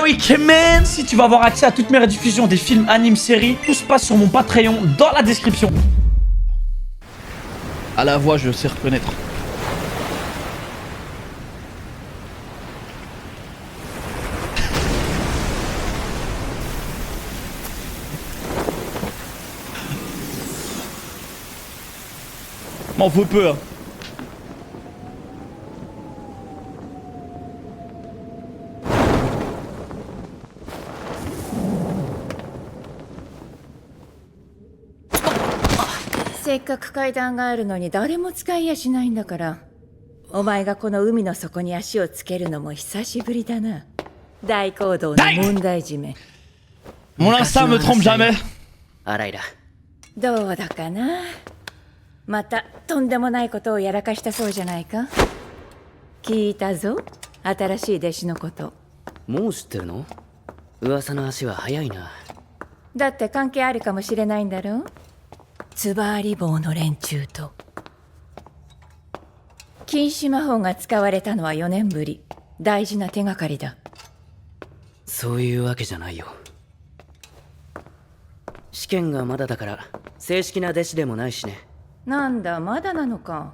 week man. Si tu veux avoir accès à toutes mes rediffusions des films, animes, séries, tout se passe sur mon Patreon dans la description. À la voix, je sais reconnaître. M'en faut peu, hein.せっかく階段があるのに誰も使いやしないんだから、お前がこの海の底に足をつけるのも久しぶりだな。大行動の問題締め。Mon instinct me trompe jamais. あらいら。どうだかな。またとんでもないことをやらかしたそうじゃないか。聞いたぞ、新しい弟子のこと。もう知ってるの？噂の足は早いな。だって関係あるかもしれないんだろう。つばあり棒の連中と。禁止魔法が使われたのは4年ぶり。大事な手がかりだ。そういうわけじゃないよ。試験がまだだから正式な弟子でもないしね。なんだ、まだなのか。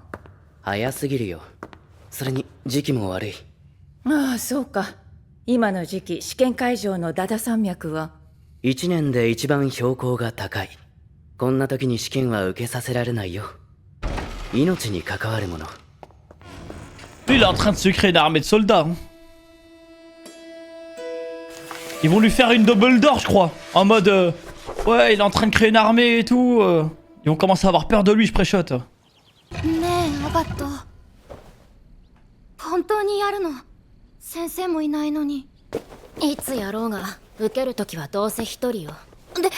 早すぎるよ。それに時期も悪い。ああ、そうか。今の時期、試験会場のダダ山脈は1年で一番標高が高い。こんな時に試験は受けさせられないよ。命に関わるもの。Lui, il est en train de se créer une armée de soldats. Hein. Ils vont lui faire une double door, je crois. En mode, ouais, il est en train de créer une armée et tout. Ils vont commencer à avoir peur de lui, je préchote. ねえ、アガット。本当にやるの？先生もいないのに。いつやろうが受けるときはどうせ一人よ。でも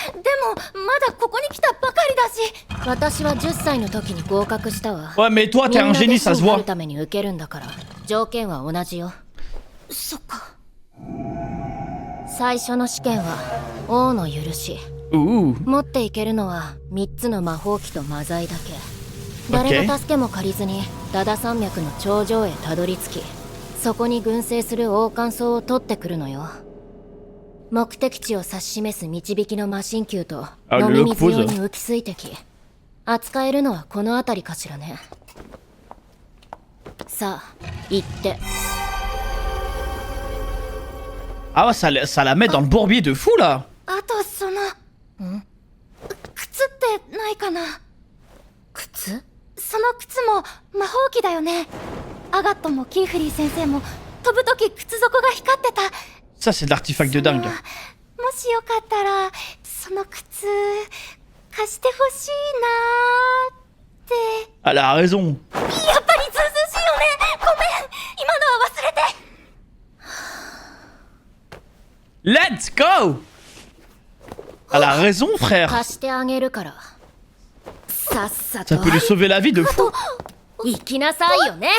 まだここに来たばかりだし。私は10歳の時に合格したわ。 Ouais, mais toi, t'es un génie, ça se みんな弟子にな voit. るために受けるんだから条件は同じよ。そっか。最初の試験は王の許し。持っていけるのは3つの魔法機と魔材だけ。誰の助けも借りずにダダ山脈の頂上へたどり着き、そこに群生する王冠草を取ってくるのよ。目的地を指し示す導きの魔神球と飲み水用に浮き水滴。扱えるのはこの辺りかしらね。さあ行って。 Ah ouais, ça la met dans le bourbier de fou, là. あとその靴ってないかな。靴？その靴も魔法機だよね。アガットもキーフリー先生も飛ぶとき靴底が光ってた。 Ça, c'est de l'artefact de dingue. もしよかったらその靴貸してほしいなーって。 Elle a raison. やっぱりずうずうしいよね。ごめん、今のは忘れて。 Let's go. Elle a raison, frère. 貸してあげるから。さっさ Ça と peut lui sauver la vie de fou. 行きなさいよね。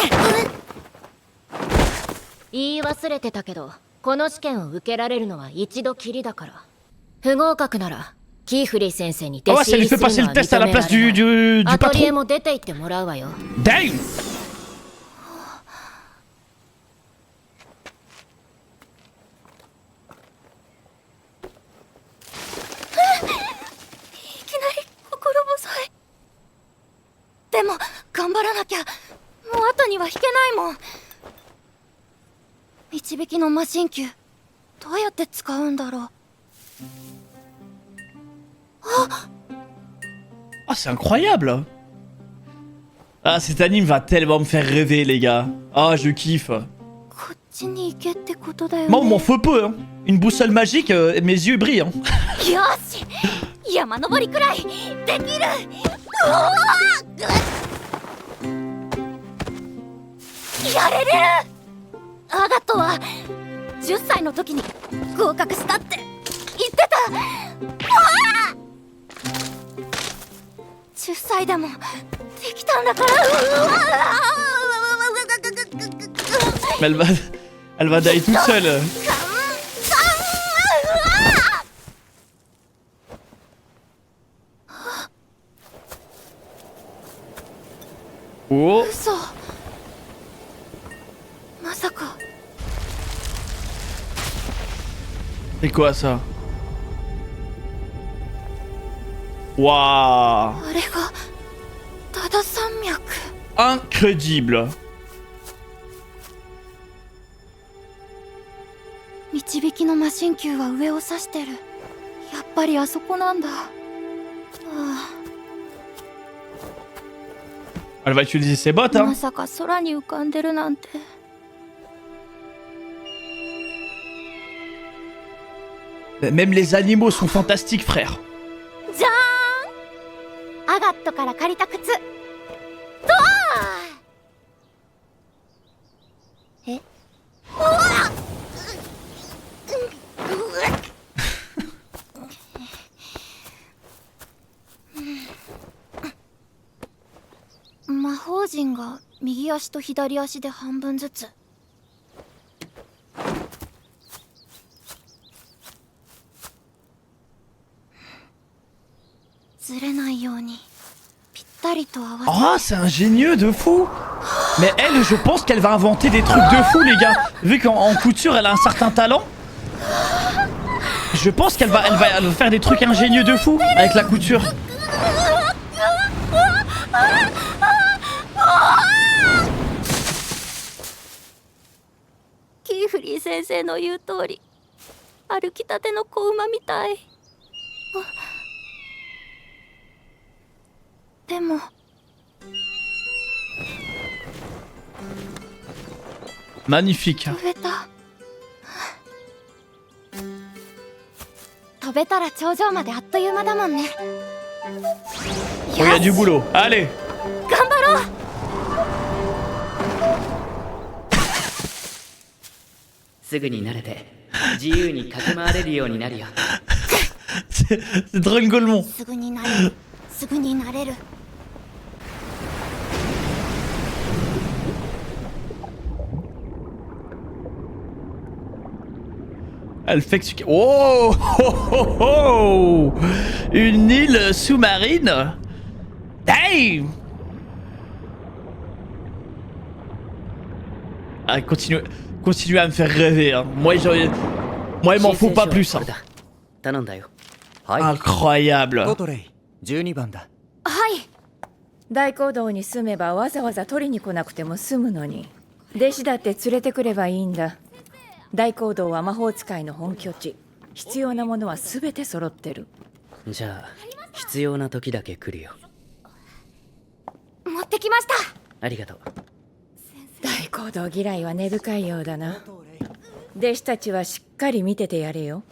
言い忘れてたけど、この試験を受けられるのは一度きりだから。不合格ならキーフリー先生に弟子入りするのは認められない。アトリエも出て行ってもらうわよ。 Damn. いきなり心細い。でも頑張らなきゃ。もう後には引けないもん。導きの魔神球どうやって使うんだろう。 Ah, c'est incroyable. Ah, cet anime va tellement me faire rêver, les gars. Ah, je kiffe. こっちに行けってことだよね。 Moi, on m'en faut peu, hein. Une boussole magique, mes yeux brillent, hein. よし、山登りくらいできる。うわやれる。アガットは10歳の時に合格したって言ってた。10歳でもできたんだから。 Mais elle va die toute seule. Oh. 嘘。まさか C'est quoi ça? Waouh! あれがダダ山脈。 Incroyable! 導きの魔神球は上を指してる。やっぱりあそこなんだ。ああ、 Elle va utiliser ses bottes, hein? まさか空に浮かんでるなんて。 Même les animaux sont fantastiques, frère. じゃーん、アガットから借りた靴。とーえ、うわっ、魔法陣が右足と左足で半分ずつ。ずれないようにぴったりと合わせ。 Ah, c'est ingénieux de fou! Mais elle, je pense qu'elle va inventer des trucs de fou, les gars. Vu qu'en couture, elle a un certain talent. Je pense qu'elle va faire des trucs ingénieux de fou avec la couture. キーフリー先生の言う通り、歩きたての子馬みたい。でも Magnifique. 飛べた。飛べたら頂上まであっという間だもんね。 Oh, il y a du boulot. Allez! 頑張ろう。すぐに慣れて自由に駆け回れるようになるよ。C'est Drungolemon. すぐになれる。すぐになれる。 Elle fait que... Oh, oh, oh, oh. Une île sous-marine. Damn. Ah, continue à me faire rêver. Hein. Moi, il m'en faut pas plus. Hein. 頼んだよ。はい。 Incroyable. トトレイ12番だ。はい。大講堂に住めばわざわざ取りに来なくても済むのに。弟子だって連れてくればいいんだ。大講堂は魔法使いの本拠地。必要なものは全て揃ってる。じゃあ必要な時だけ来るよ。持ってきました。ありがとう。大講堂嫌いは根深いようだな。弟子たちはしっかり見ててやれよ。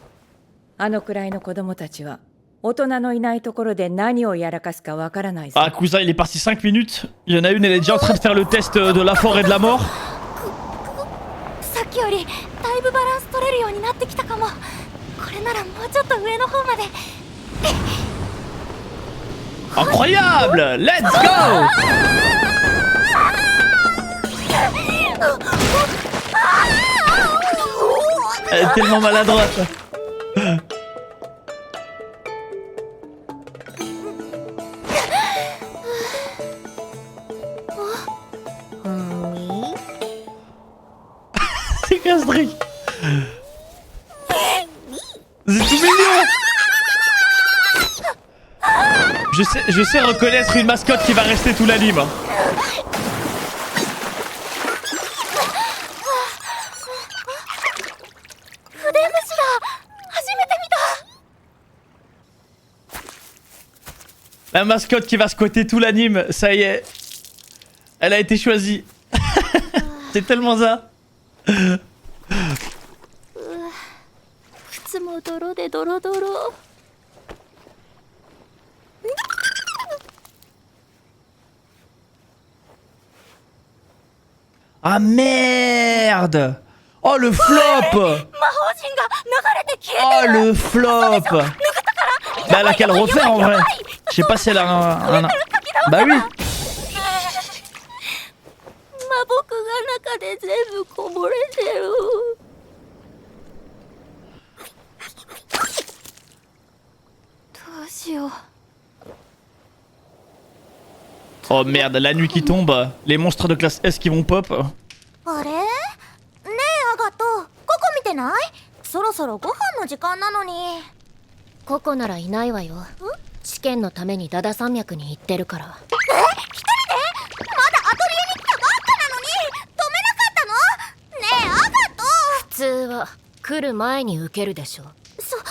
あのくらいの子供たちは大人のいないところで何をやらかすかわからないぞ。 Ah, cousin, il est parti 5 minutes. Il y en a une, elle est déjà en train de faire le test de la forêt de la mort. さっきよりだいぶバランス取れるようになってきたかも。これならもうちょっと上の方まで。 Incroyable! Let's go! Elle est tellement maladroite. C'est quoi ce truc? C'est tout mignon. Je sais reconnaître une mascotte qui va rester tout l'anime. 筆虫だ。初めて見た。 La mascotte qui va squatter tout l'anime, ça y est. Elle a été choisie. C'est tellement ça. 靴も泥でドロドロ。 Ah merde! Oh le flop! 魔法陣が流れて消え Oh てる。 le flop! Bah elle a qu'à le refaire en vrai. Je sais pas si elle a un... Bah oui. 魔木が中で全部こぼれてる。どうしよう。 Oh merde, la nuit qui tombe, les monstres de classe S qui vont pop. あれ？ねえアガト、ここ見てない？空ろそろご飯の時間なのに。ココならいないわよ。試験のためにダダ山脈に行ってるから。まだアトリエに来たばっかなのに止めなかったの？ねえアガト。普通は来る前に受けるでしょ。そう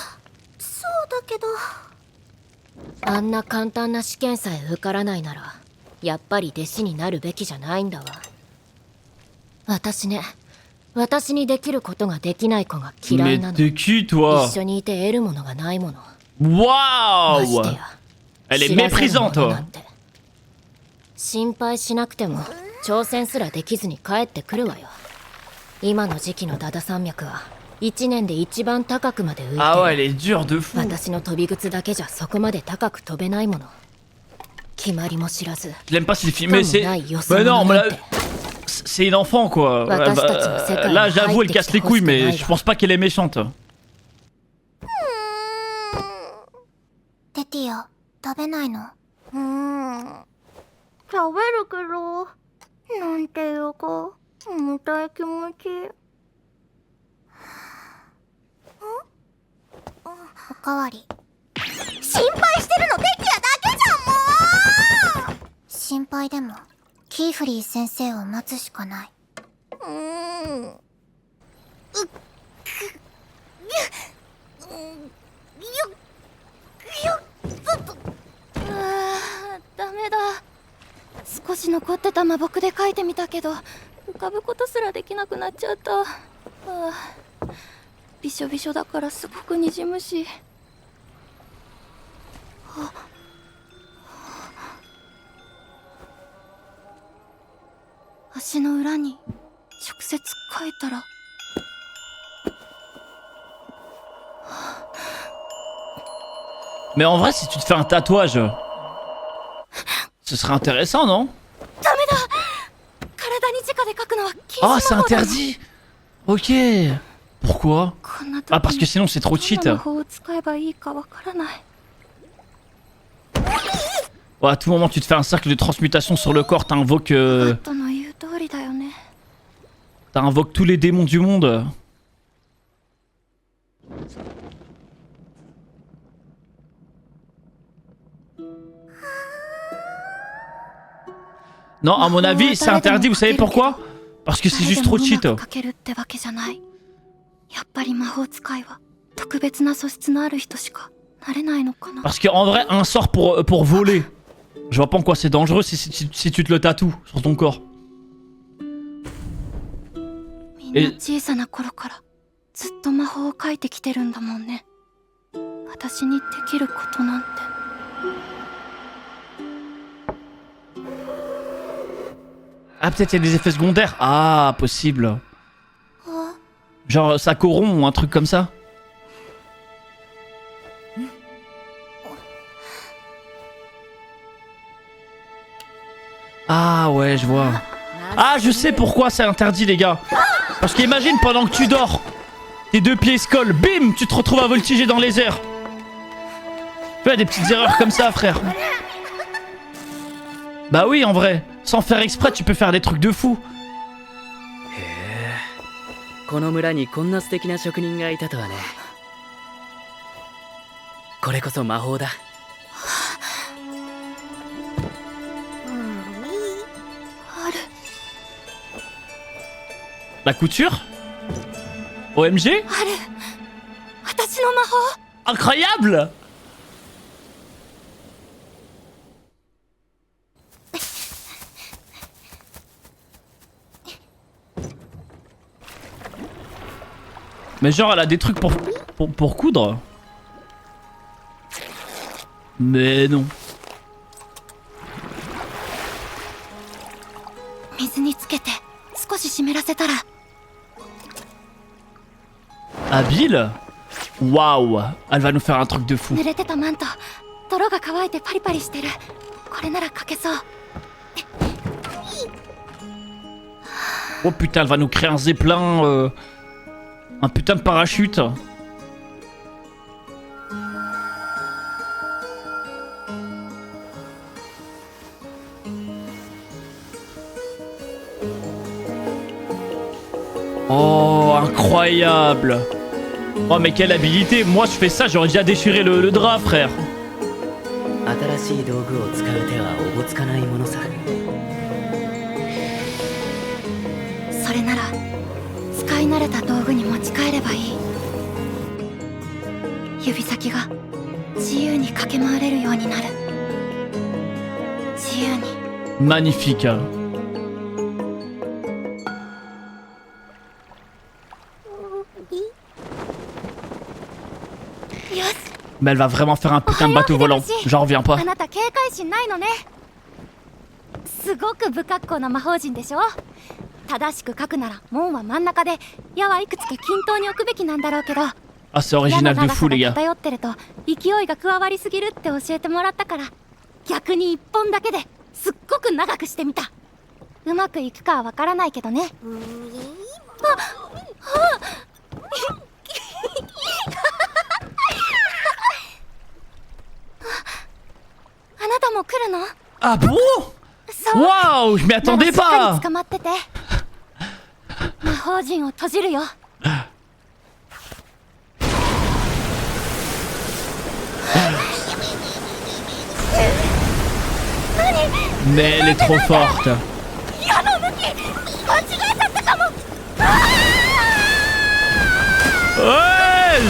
だけど。あんな簡単な試験さえ受からないならやっぱり弟子になるべきじゃないんだわ。私にできることができない子が嫌い Mais なの。 t'es qui, toi? 一緒にいて得るものがないもの。 Waouh! ましてや Elle est 知らざる méprisante, もの toi. なんて心配しなくても挑戦すらできずに帰ってくるわよ。今の時期のダダ山脈は1年で一番高くまで浮いてる。 Ah ouais, elle est dure de fou. 私の飛び靴だけじゃそこまで高く飛べないもの。決まりも知らず。 Je l'aime pas ces films, mais c'est. 多分ない予 Bah 想 non, も mais なん là, て。 c'est une enfant quoi. Bah, Là, j'avoue, elle casse les couilles, mais je pense pas qu'elle est méchante. テティア食べないの？食べるけどなんていうか重たい気持ち。おかわり。心配してるのテティアだけじゃんもう。心配でもキーフリー先生を待つしかない。ダメだ。少し残ってた魔木で描いてみたけど浮かぶことすらできなくなっちゃった。びしょびしょだからすごくにじむし。足の裏に直接描いたら。Mais en vrai, si tu te fais un tatouage, ce serait intéressant, non? ダメだ。体に直で描くのは禁止 Ah, な c'est のだ。 interdit. Ok. Pourquoi? こんな時 Ah, parce que sinon c'est trop ど cheat. んな魔法を使えばいいかわからない。 Ouais, à tout moment, tu te fais un cercle de transmutation sur le corps, t'invoques バットの言う通りだよね。 t'invoques tous les démons du monde. Non, à mon avis, c'est interdit, vous savez pourquoi? Parce que c'est juste trop cheat. 誰でもうまく描けるってわけじゃない。やっぱり魔法使いは特別な素質のある人しかなれないのかな。 Parce qu'en vrai, un sort pour voler, je vois pas en quoi c'est dangereux si tu te le tatoues sur ton corps. みんな小さな頃からずっと魔法を描いてきてるんだもんね。私にできることなんて。 Ah, peut-être il y a des effets secondaires. Ah, possible. Genre ça corrompt ou un truc comme ça. Ah ouais, je vois. Ah, je sais pourquoi c'est interdit, les gars. Parce qu'imagine pendant que tu dors, tes deux pieds se collent, bim, tu te retrouves à voltiger dans les airs. Fais des petites erreurs comme ça, frère. Bah oui, en vrai. Sans faire exprès, tu peux faire des trucs de fou. この村にこんな素敵な職人がいたとはね。これこそ魔法だ。La couture? OMG? ある。私の魔法。 Incroyable! Mais genre elle a des trucs pour coudre. Mais non. 水につけて少し湿らせたら。 Habile? Waouh! Elle va nous faire un truc de fou. 濡れてたマント、泥が乾いてパリパリしてる。これなら描けそう。 Oh putain, elle va nous créer un zeppelin, un putain de parachute. Oh, incroyable! Oh mais quelle habilité. Moi je fais ça, j'aurais déjà déchiré le drap, frère. 新しい道具を使う手はおぼつかないものさ。それなら使い慣れた道具に持ち帰ればいい。指先が自由に駆け回れるようになる。自由に。 Magnifique. Mais elle va vraiment faire un putain de bateau volant. J'en reviens pas. あなた警戒心ないのね。すごく不格好な魔法陣でしょ。正しく書くなら門は真ん中で矢はいくつか均等に置くべきなんだろうけど。 Ah c'est original de fou les gars. 偏ってると勢いが加わりすぎるって教えてもらったから逆に一本だけですっごく長くしてみた。うまくいくかはわからないけどね。あなたも来るの？ Ah bon? そう。 Waouh, je m'y attendais しっか pas. り捕まってて。魔法陣を閉じるよ。 Mais elle est trop forte. 矢の向き間違えちゃったかも。 Ouais.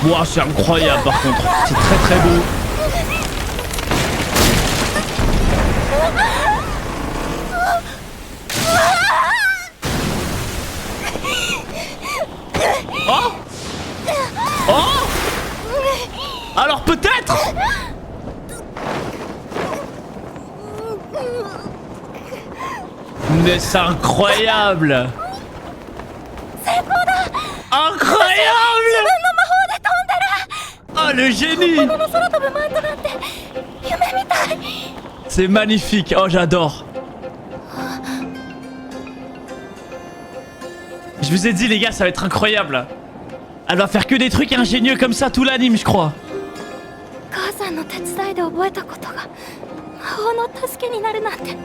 Wow, c'est incroyable par contre. C'est très très beau. Oh. Oh. Alors peut-être. Mais c'est incroyable. Incroyable. Oh le génie. C'est magnifique. Oh j'adore. Je vous ai dit les gars, ça va être incroyable. Elle va faire que des trucs ingénieux comme ça tout l'anime je crois. 母さんの手伝いで覚えたことが魔法の助けになるなんて。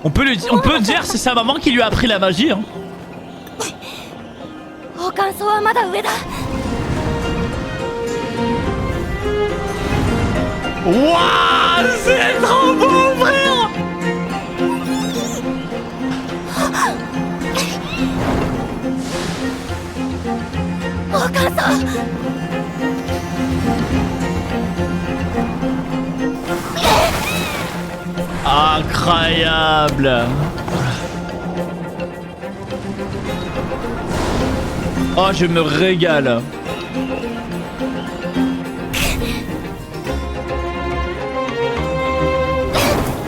On peut dire c'est sa maman qui lui a appris la magie hein. 宝冠層はまだ上だ。 Waouh, c'est trop beau frère. 宝冠層。 Incroyable. Oh je me régale.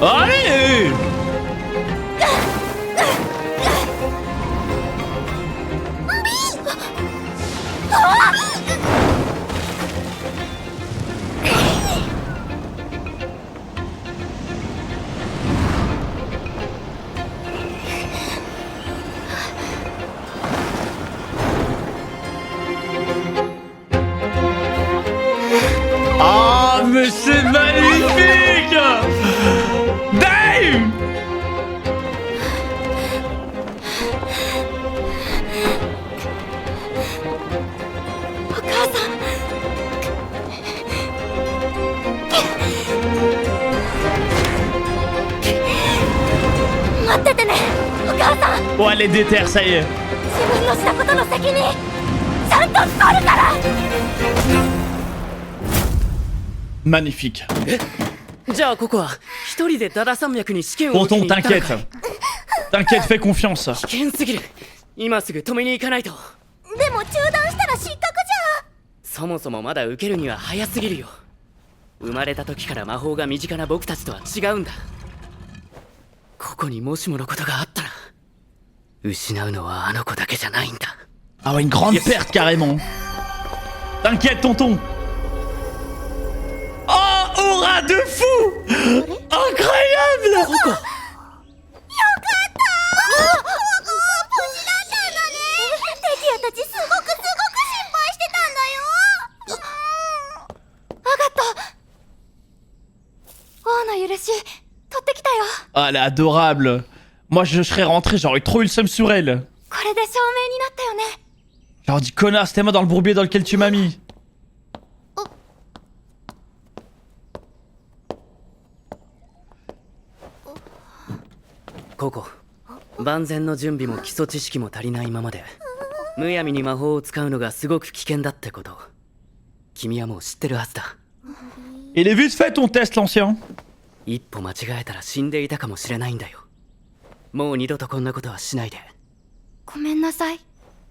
Allez. Ah mais c'est magnifique. Damn. Oh elle est déterre, ça y est. Magnifique. じゃあここは一人でダダ山脈に試験を受け Tonton に行ったの t'inquiète. かい。 T'inquiète, fais confiance. 危険すぎる。今すぐ止めに行かないと。でも中断したら失格じゃ。そもそもまだ受けるには早すぎるよ。生まれた時から魔法が身近な僕たちとは違うんだ。ここにもしものことがあったら失うのはあの子だけじゃないんだ。 Ah ouais, une grande perte carrément. T'inquiète, tonton. Oh, aura de fou. Incroyable. 敵やたちすごく心配してたんだよ。アガット。王の許し取ってきたよ。 Ah, elle est adorable. Moi, je serais rentré, j'aurais trop eu le seum sur elle. これで証明になったよね。 Genre dis connasse, t'es moi dans le bourbier dans lequel tu m'as mis. ココ、万全の準備も基礎知識も足りないままでむやみに魔法を使うのがすごく危険だってこと君はもう知ってるはずだ。 Il est vite fait ton test l'ancien. 一歩間違えたら死んでいたかもしれないんだよ。もう二度とこんなことはしないで。ごめんなさい、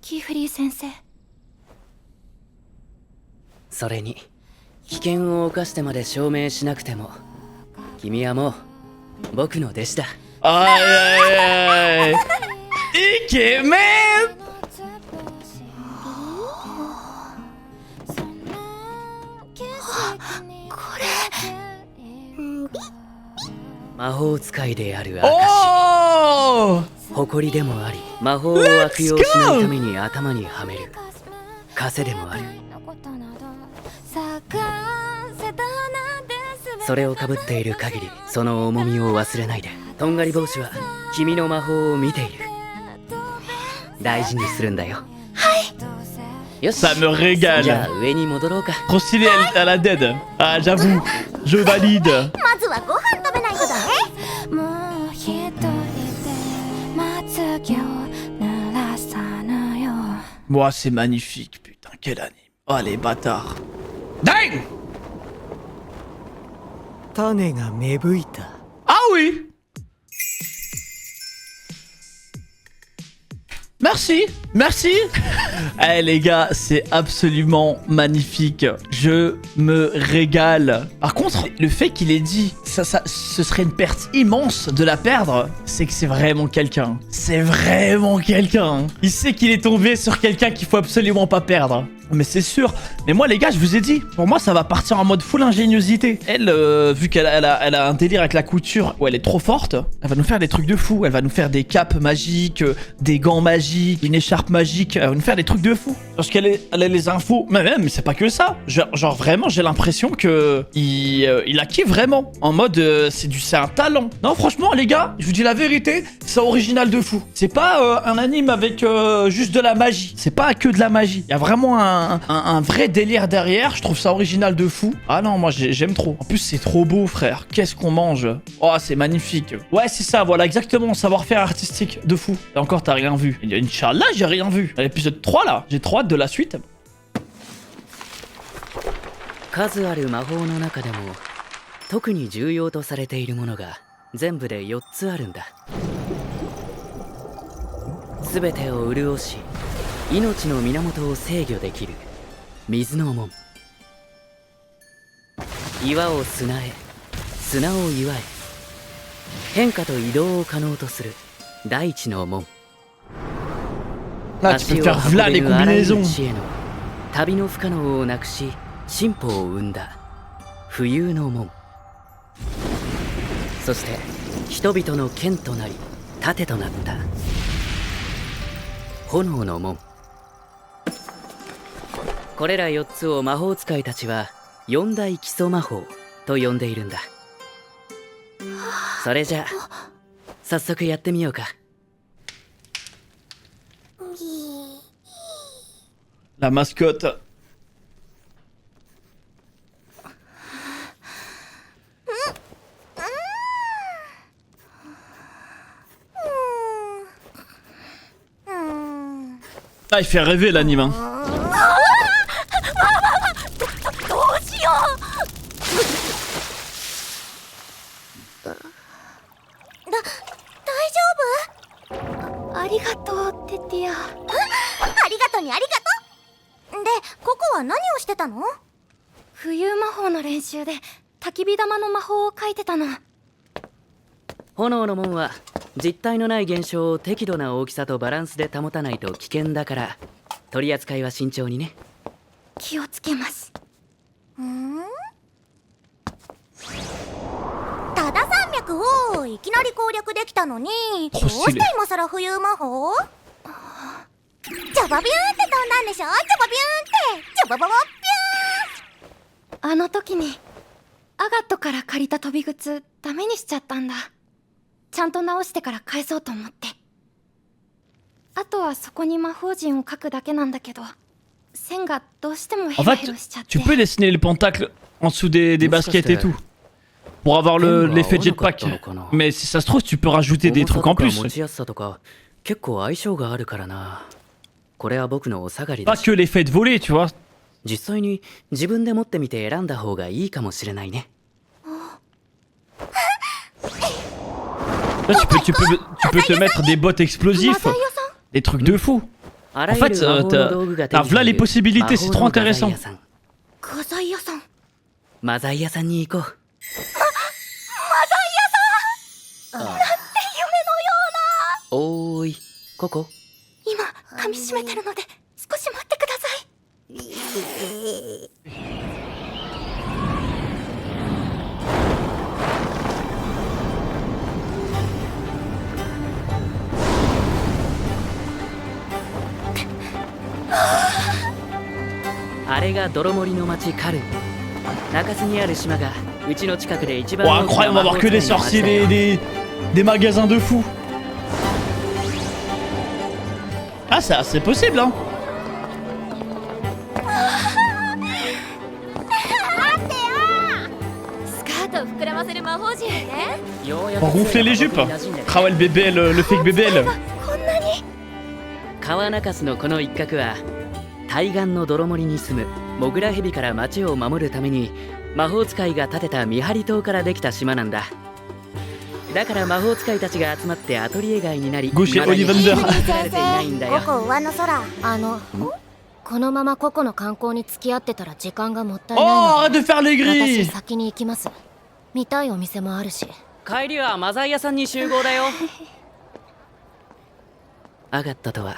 キーフリー先生。それに危険を冒してまで証明しなくても君はもう僕の弟子だ。 Aïe aïe aïe. Ikemen. 魔法使いである証、 Oh. 誇りでもあり魔法を悪用しないために頭にはめる枷でもある。それをかぶっている限りその重みを忘れないで。とんがり帽子は君の魔法を見ている。大事にするんだよ。よし、 Ça me régale. じゃあ上に戻ろうか。 Trop stylé à la dead. Ah j'avoue, je valide. まずはご飯食べないとだね。 Moi c'est magnifique, putain, quel anime. Oh les bâtards. Dingue. 種が芽吹いた。 Ah oui. Merci, merci. Eh les gars, c'est absolument magnifique. Je me régale. Par contre, le fait qu'il ait dit ça, ce serait une perte immense de la perdre, c'est que c'est vraiment quelqu'un. C'est vraiment quelqu'un. Il sait qu'il est tombé sur quelqu'un qu'il faut absolument pas perdre. Mais c'est sûr. Mais moi les gars, je vous ai dit, pour moi ça va partir en mode full ingéniosité. Elle, vu qu'elle a un délire avec la couture où elle est trop forte, elle va nous faire des trucs de fou. Elle va nous faire des capes magiques, des gants magiques, une écharpe magique. Elle va nous faire des trucs de fou. Parce qu'elle a les infos. Mais même, c'est pas que ça. Genre vraiment, j'ai l'impression que il a kiffé vraiment. En mode, c'est un talent. Non, franchement les gars, je vous dis la vérité, c'est original de fou. C'est pas un anime avec juste de la magie. C'est pas que de la magie. Il y a vraiment un vrai délire derrière. Je trouve ça original de fou. Ah non, moi j'aime trop. En plus c'est trop beau frère. Qu'est-ce qu'on mange. Oh c'est magnifique. Ouais c'est ça, voilà exactement. Savoir-faire artistique de fou. Et encore t'as rien vu. Inch'Allah j'ai rien vu. L'épisode 3 là. J'ai trop hâte de la suite. 数ある魔法の中でも特に重要とされているものが全部で4つあるんだ。全てを潤し命の源を制御できる水の門。岩を砂へ、砂を岩へ、変化と移動を可能とする大地の門。 Là tu peux faire v'là les あらゆる combinaisons. 地への旅の不可能をなくし進歩を生んだ浮遊の門。そして人々の剣となり盾となった炎の門。これら4つを魔法使いたちは4大基礎魔法と呼んでいるんだ。それじゃあ早速やってみようか。 La mascotte. Ah, il fait rêver l'anime. Hein. どうしよう。大丈夫？ありがとうテティア。ありがとにありがとう。で、ココは何をしてたの？浮遊魔法の練習で焚き火玉の魔法を書いてたの。炎の門は実体のない現象を適度な大きさとバランスで保たないと危険だから取り扱いは慎重にね。気をつけます。多田山脈をいきなり攻略できたのにどう欲しいねして今さら浮遊魔法？チョボビューンって飛んだんでしょ。チョボビューンってチョボボボビあの時にアガットから借りた飛び靴ダメにしちゃったんだ。ちゃんと直してから返そうと思って。あとはそこに魔法陣を描くだけなんだけど、線がどうしても En ヘロ fait, ヘロしちゃって。 tu peux dessiner le pentacle en dessous des baskets et tout. Pour avoir l'effet jetpack. Mais si ça se trouve, tu peux rajouter des trucs en 重さとか plus. 持ちやすさとか結構相性があるからな。これは僕のお下がり Pas だし、 que l'effet de voler, tu vois. 実際に自分で持ってみて選んだ方がいいかもしれないね。 Là, tu peux te mettre des bottes explosifs. Des trucs de fou. あら En ゆ fait, る魔法の道具が手に t'as voilà 入 les る possibilités, c'est 魔 trop 法の画材 intéressant. 屋さん。画材屋さん。マザイ屋さんに行こう。おーい、ココ。今噛み締めてるので少し待ってください。あれが泥森の町カルン。中州にある島がうちの近くで一番 Oh, 大きな incroyable, on 魔 va 法 voir que 使い des の町 sorciers, だよ。 des magasins de fous. Ah, c'est possible, hein. スカートを膨らませる魔法陣ね。ようやく Pour gonfler les jupes. Ah ouais, le BBL, le fake BBL. 川中州のこの一角は対岸の泥森に住むモグラヘビから町を守るために魔法使いが建てた見張り塔からできた島なんだ。だから魔法使いたちが集まってアトリエ街になり、 Gaucher 未だに Ollivander 作られていないんだよ。ここ上の空。このままココの観光に付き合ってたら時間がもったいない Oh, の arrête で de faire les 私 grilles. 先に行きます。見たいお店もあるし。帰りはマザイ屋さんに集合だよ。アガッタとは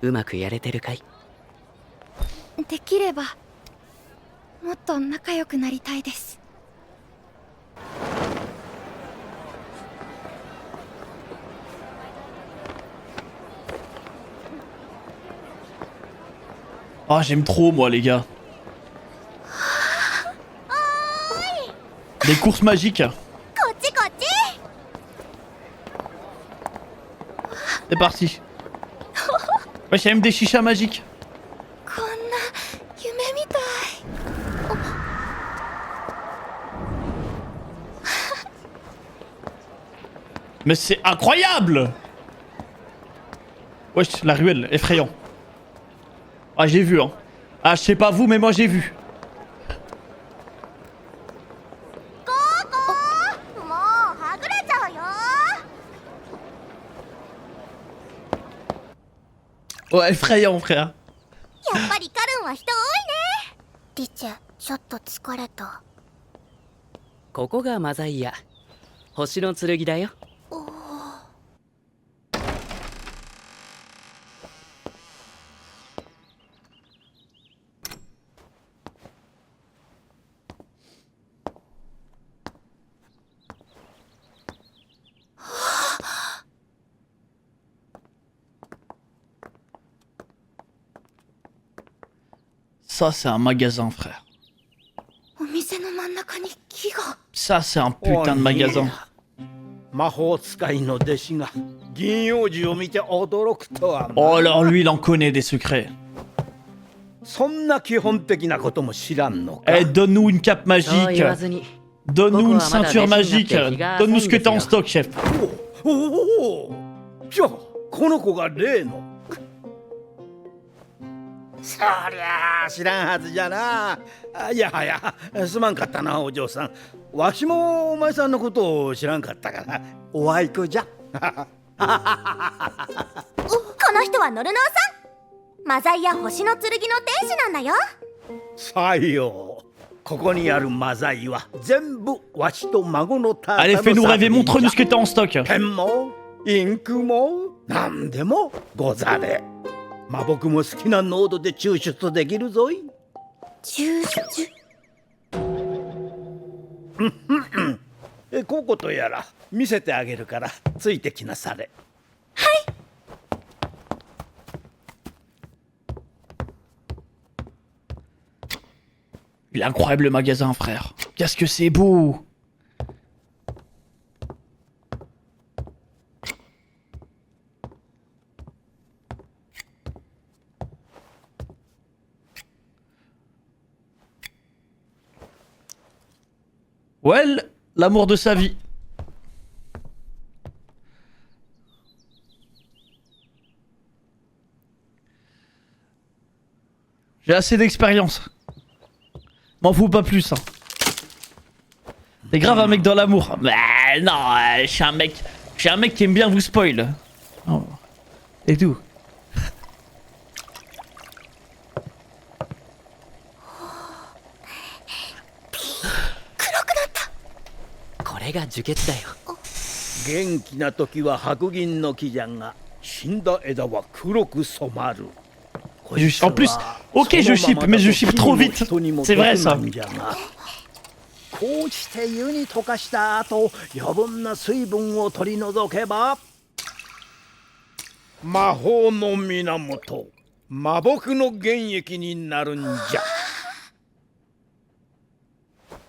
うまくやれてるかい？できればもっと仲良くなりたいです。 Ah, j'aime trop, moi, les gars. Des courses magiques. こっちこっち。 C'est parti. Ouais, j'ai même des chichas magiques. こんな夢みたい。 Mais c'est incroyable. Wesh, la ruelle, effrayant. Ah, j'ai vu, hein. Ah, je sais pas vous, mais moi j'ai vu. もうはぐれちゃうよ。 Ouais, effrayant, frère. やっぱりカルンは人多いね。リチェ、ちょっと疲れた。ここがマザイ屋。星の剣だよ。Ça, c'est un magasin, frère. お店の真ん中に木が。 Ça, c'est un putain de magasin. 魔法使いの弟子が銀王子を見て驚くとはな。 Oh, alors lui, il en connaît des secrets. そんな基本的なことも知らんのか。 Eh, donne-nous une cape そう magique. 言わずに。 Donne-nous une ceinture magique. Donne-nous ce que t'as en stock, chef. おお、じゃあこの子が例の。そりゃあ知らんはずじゃな。いやはや、すまんかったなお嬢さん。わしもお前さんのことを知らんかったからおあいこじゃ。この人はノルノーさん。マザイや星の剣の天使なんだよ。さよう。ここにあるマザイは全部わしと孫のた Allez, fais-nous rêver. Montre-nous ce que t'as en stock. ペンもインクも何でもござれ。まあ僕も好きな濃度で抽出できるぞい。抽出。こことやら見せてあげるからついてきなされ。 Il est incroyable le magasin, frère. Qu'est-ce que c'est beau. Well, l'amour de sa vie. J'ai assez d'expérience. M'en fous pas plus. Hein. T'es grave un mec dans l'amour. Bah non, je suis un mec qui aime bien vous spoil. Oh. Et tout. これが樹血だよ。元気な時は白銀の木じゃが、死んだ枝は黒く染まる。En plus, ok je ship, mais je ship trop vite. C'est vrai ça. こうして湯に溶かした後、余分な水分を取り除けば魔法の源、魔木の原液になるんじゃ。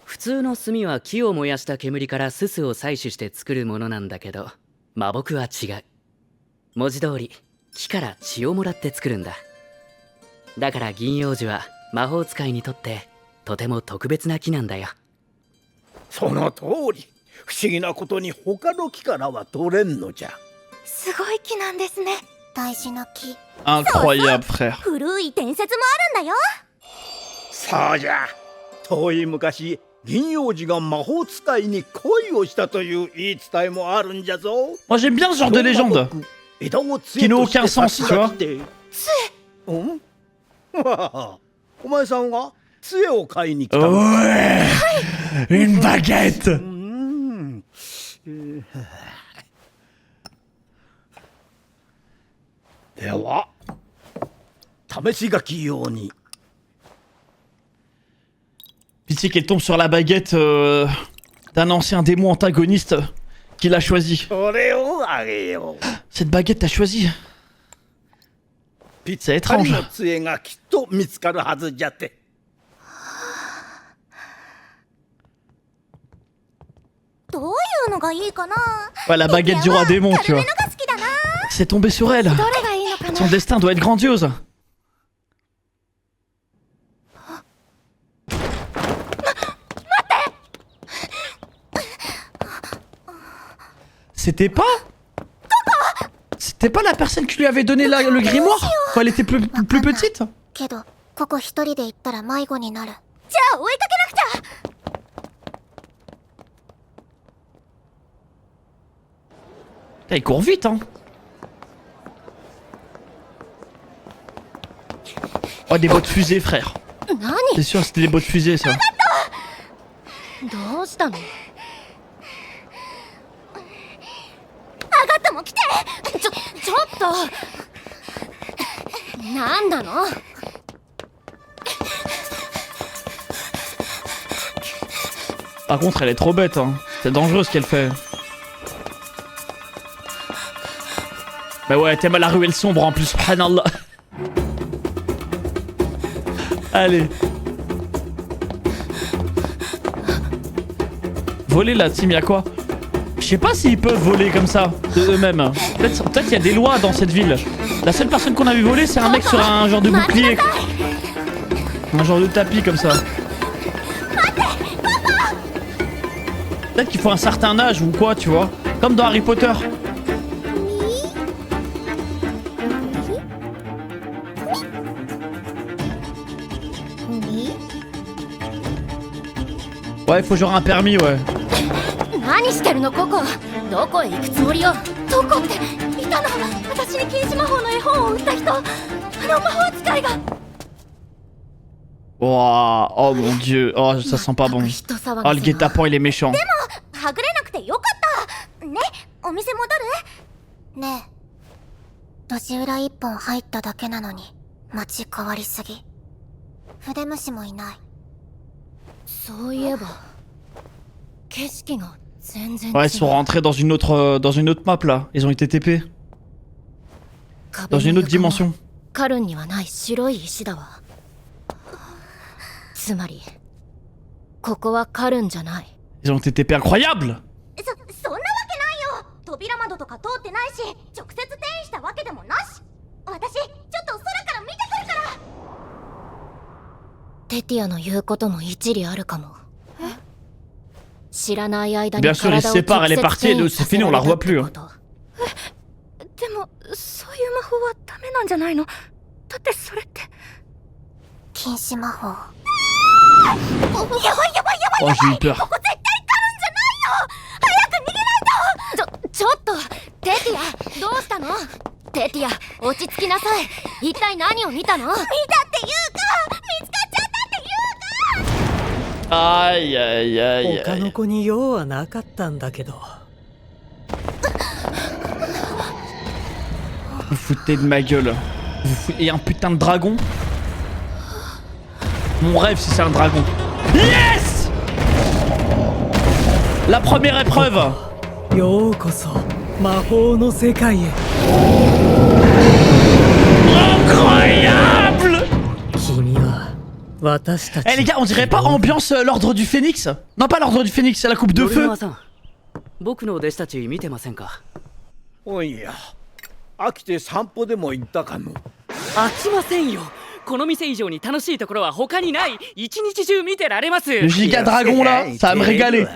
普通の炭は木を燃やした煙からススを採取して作るものなんだけど、魔木は違う。文字通り木から血をもらって作るんだ。だから銀葉樹は魔法使いにとってとても特別な木なんだよ。その通り。不思議なことに他の木からは取れんのじゃ。すごい木なんですね。大事な木。 Incroyable frère. 古い伝説もあるんだよ。そうじゃ。遠い昔、銀葉樹が魔法使いに恋をしたという言い伝えもあるんじゃぞ。 Moi j'aime bien ce genre de légende. Qui n'a aucun sens, tu vois. うんお前さんが杖を買いに来たのか。 Ouais. Une baguette. では試し書き用に。 Pitié qu'elle tombe sur la baguette d'un ancien démon antagoniste qu'il a choisi. これをあげよう。 Cette baguette t'as choisi. ぴっ C'est たり étrange. の杖がきっと見つかるはずじゃって。どういうのがいいかな。 Ouais, la baguette du roi démon, tu vois. 軽めのが好きだな。 C'est tombé sur elle. どれがいいのかな。 Son destin doit être grandiose. C'était pas la personne qui lui avait donné le grimoire quand elle était plus petite? けどここ一人で行ったら迷子になる。じゃあ追いかけなくちゃ。 Putain, il court vite, hein. Oh, des bottes fusées, frère. C'est sûr, c'était des bottes fusées, ça. どうしたの？アガットも来て。ちょっとなんなの？ Par contre, elle est trop bête, hein. C'est dangereux ce qu'elle fait. Bah ouais, t'aimes la ruelle sombre en plus, subhanallah. Allez. Voler la team, y'a quoi? Je sais pas s'ils peuvent voler comme ça, de eux-mêmes. Peut-être qu'il y a des lois dans cette ville. La seule personne qu'on a vu voler, c'est un mec sur un genre de bouclier. Un genre de tapis comme ça. Peut-être qu'il faut un certain âge ou quoi, tu vois. Comme dans Harry Potter. Ouais, il faut genre un permis, ouais. 何してるのココ？どこへ行くつもりよ？どこっていたの。私に禁止魔法の絵本を売った人。魔法使いが。 Wow, oh mon dieu, oh ça sent pas bon. Oh le guet-apens il est méchant. はぐれなくてよかったね。お店戻る？ねえ、路地裏一本入っただけなのに街変わりすぎ。筆虫もいない。そういえば景色が全然違う。 Ouais, ils sont rentrés dans une autre map là. Ils ont été TP. Dans une autre dimension. カルンにはない白い石だわ。つまりここはカルンじゃない。 Ils ont été TP incroyable. そんなわけないよ。扉窓とか通ってないし、直接転移したわけでもなし。私ちょっと空から見てくるから。テティアの言うことも一理あるかも。知らない間に Bien sûr, il se sépare, elle est partie, et c'est fini, on la revoit plus. Hein. でもそういう魔法はダメなんじゃないの？だってそれって禁止魔法。やばいやばいやばいやばい。 Oh, j'ai eu peur. ここ絶対狩るんじゃないよ。早く逃げないと。ちょっとテティア、どうしたの？テティア、落ち着きなさい。一体何を見たの？見たっていうか見つかっちゃったっていうか。 Aïe aïe aïe 他の aïe. 子に用はなかったんだけど。 Vous foutez de ma gueule. Et un putain de dragon. Mon rêve si c'est un dragon. Yes! La première épreuve. ようこそ魔法の世界へ。 Incroyable! 君は私たち。 Eh les gars, on dirait pas ambiance l'ordre du phénix? Non, pas l'ordre du phénix, c'est la coupe de ノル feu. マさん、僕の弟子たち見てませんか？おいや、飽きて散歩でも行ったかの。飽きませんよ。この店以上に楽しいところは他にない。一日中見てられます。 Le giga dragon là, ça va me régaler.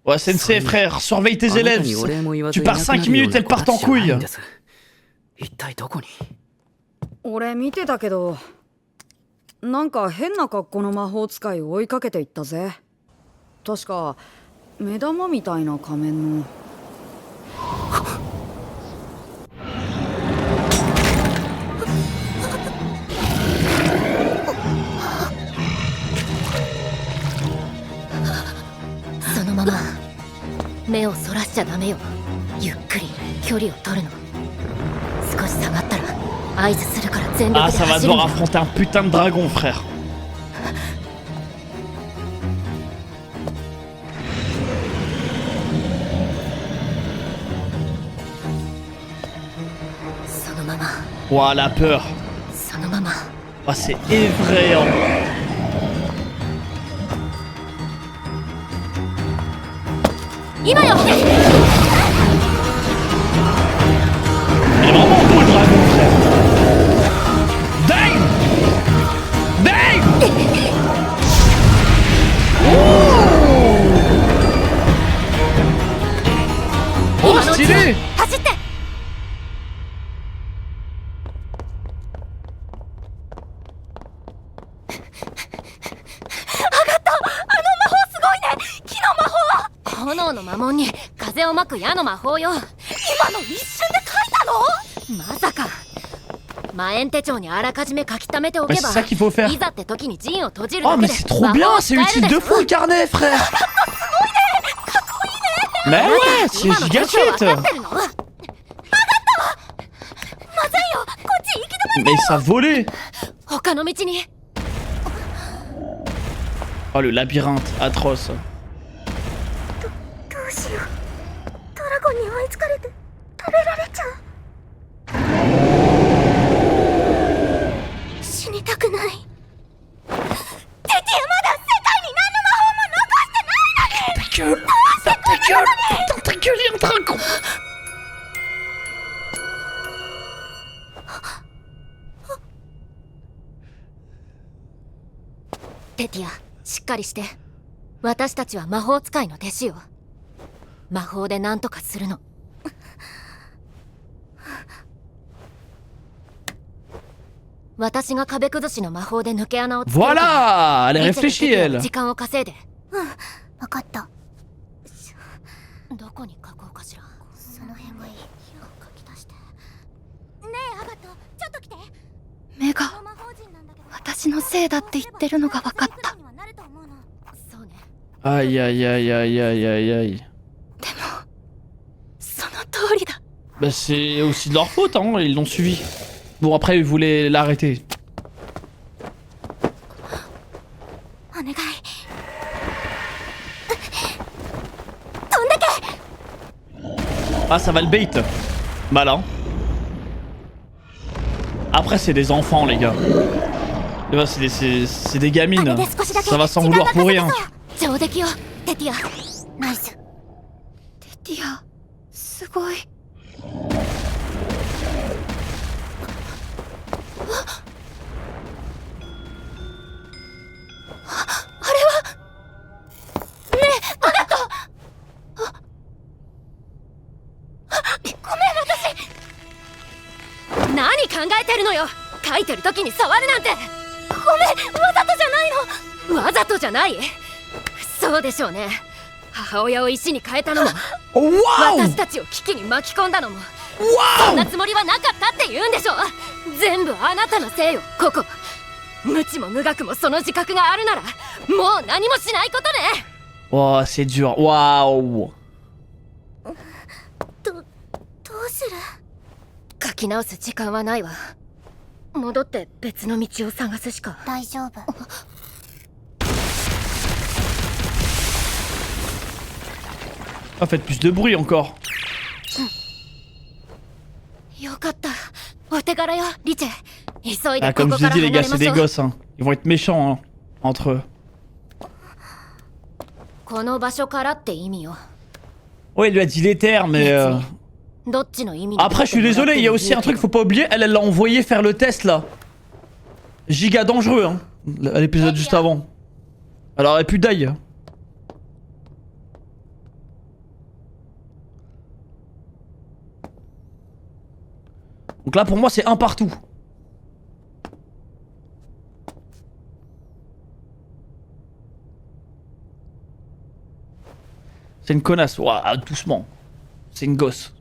Ouais, Sensei frère, surveille tes élèves. Tu pars 5 minutes, elles partent en couille. 一体どこに？俺見てたけど、なんか変な格好の魔法使い追いかけていったぜ。確か目玉みたいな仮面の。そのまま目をそらしちゃダメよ。ゆっくり距離を取るの。少し下がったら合図するから全力 Ah, で ça va 走るの。 devoir affronter un putain de dragon, frère. そのまま Ouah, la peur. そのまま Ah, c'est effrayant. Il est vraiment beau le dragon, frère. Dang! Dang! Oh, stylé! 走って。炎の魔紋に風をまく矢の魔法よ。今の一瞬で書いたの？まさか魔炎手帳にあらかじめ書き溜めておけ Ouais, ば c'est ça qu'il faut faire. いざって時に陣を閉じる Oh, だけ mais で c'est trop bien, c'est utile de fou le carnet, frère. Mais ouais, c'est giga shit. 分かってるの？ Mais ça volait. 他の道に。 Oh, le labyrinthe, atroce. どうしよう。ドラゴンに追いつかれて食べられちゃう。死にたくない。テティアまだ世界に何の魔法も残してないのに。 Ta gueule, ta gueule, dans ta gueule, il y a un dragon. テティア、しっかりして。私たちは魔法使いの弟子よ。魔法で何とかするの。私が壁崩しの魔法で抜け穴を作るから。 Voilà, elle est réfléchie, elle. 時間を稼いで。わかった。どこに書こうかしら。その辺がいい。書き出して。ねえアガト、ちょっと来て。目が私のせいだって言ってるのが分かった。そうね。 Aïe, aïe, aïe, aïe, aïe, aïe, aïe. でもその通りだ。 Bah, c'est aussi de leur faute, hein, ils l'ont suivi. Bon, après, ils voulaient l'arrêter. お願い。 Ah, ça va le bait. Malin. Après, c'est des enfants, les gars. C'est des gamines. Ça va s'en vouloir pour rien. 上出来よ、テティア。ナイス。テティア、すごい。ねえアガよ。書いてる時に触るなんて。ごめん、わざとじゃないの。わざとじゃない？そうでしょうね。母親を石に変えたのも、私たちを危機に巻き込んだのも、そんなつもりはなかったって言うんでしょ。全部あなたのせいよ、ココ。無知も無学もその自覚があるなら、もう何もしないことね。Oh, c'est dur. Waouh. どうする？書き直す時間はないわ。戻って別の道を探すしか。大丈夫。Ah, faites plus de bruit encore. よかった。お手柄よ、リチェ。急い Ah, でこ comme こ je か l'ai ら dit, les 離 gars, れ c'est まし des ょう。 gosses, hein. Ils vont être méchants, hein, entre eux. この場所からって意味よ。 Ouais, il lui a dit l'éther, mais. どっちの意味に Après, je suis désolé, il y a aussi un truc, faut pas oublier. Elle l'a envoyé faire le test là. Giga dangereux, hein. À l'épisode juste avant. Elle aurait pu die. Donc là, pour moi, c'est un partout. C'est une connasse. Ouah, doucement. C'est une gosse.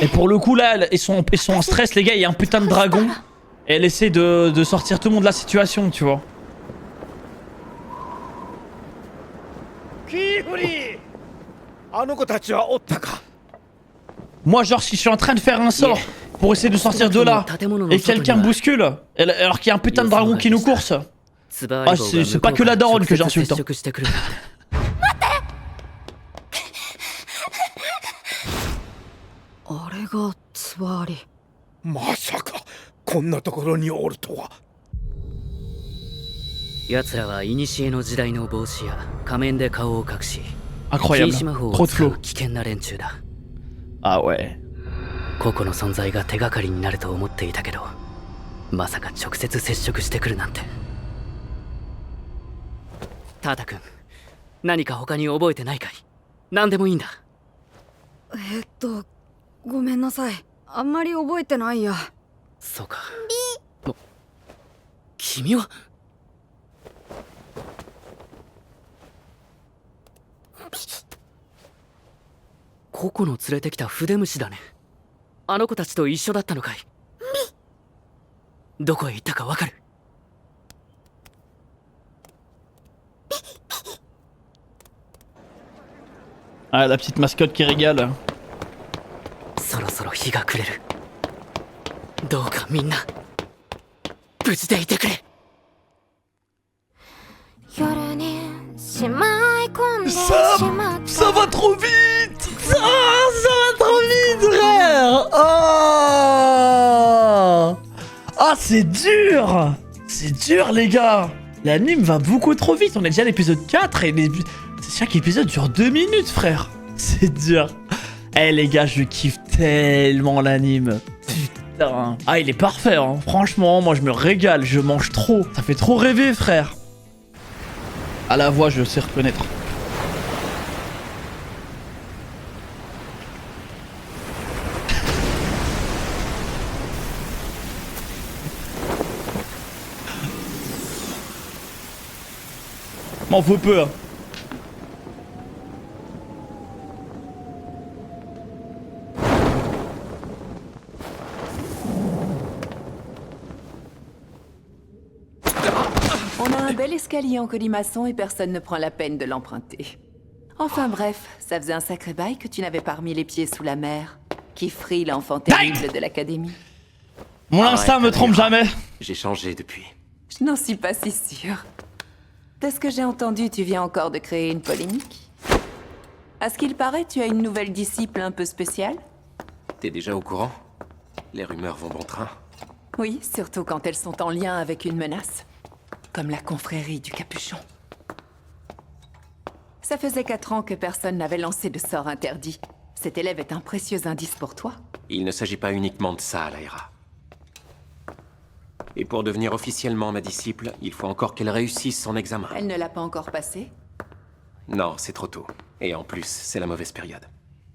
Et pour le coup, là, ils sont en stress, les gars. Il y a un putain de dragon. Et elle essaie de sortir tout le monde de la situation, tu vois. Moi, genre, si je suis en train de faire un sort pour essayer de sortir de là et quelqu'un me bouscule, alors qu'il y a un putain de dragon qui nous course. Ah, c'est pas que la daronne que j'insulte. Hein. あれがつわり。まさかこんなところにおるとは。奴らは古の時代の帽子や仮面で顔を隠し、 Incroyable. 禁止魔法 Trop を de 使う flow. 危険な連中だ。 Ah ouais. 個々の存在が手がかりになると思っていたけど、まさか直接接触してくるなんて。タータ君、何か他に覚えてないかい？何でもいいんだ。ごめんなさい。あんまり覚えてないや。そうか。君はココの連れてきた筆虫だね。あの子たちと一緒だったのかい？どこへ行ったかわかる？Ah, la petite mascotte qui régale. そろそろ日が暮れる。どうかみんな無事でいてくれ。夜にしまい込んでしまった。 Ça va trop vite. Ça va trop vite, frère. Oh. Ah, c'est dur. C'est dur, les gars. L'anime va beaucoup trop vite. On est déjà à l'épisode 4 et chaque épisode dure 2 minutes, frère. C'est dur. Eh les gars, je kiffe tellement l'anime. Putain. Ah, il est parfait, hein. Franchement, moi je me régale, je mange trop. Ça fait trop rêver, frère. À la voix, je sais reconnaître. M'en faut peu, hein. On a un bel escalier en colimaçon et personne ne prend la peine de l'emprunter. Enfin bref, ça faisait un sacré bail que tu n'avais pas remis les pieds sous la mer. Kifri, l'enfant terrible de l'académie. Mon instinct me trompe jamais. J'ai changé depuis. Je n'en suis pas si sûre. De ce que j'ai entendu, tu viens encore de créer une polémique. À ce qu'il paraît, tu as une nouvelle disciple un peu spéciale. T'es déjà au courant? Les rumeurs vont bon train. Oui, surtout quand elles sont en lien avec une menace. Comme la confrérie du Capuchon. Ça faisait 4 ans que personne n'avait lancé de sort interdit. Cet élève est un précieux indice pour toi. Il ne s'agit pas uniquement de ça, Lyra. Et pour devenir officiellement ma disciple, il faut encore qu'elle réussisse son examen. Elle ne l'a pas encore passé? Non, c'est trop tôt. Et en plus, c'est la mauvaise période.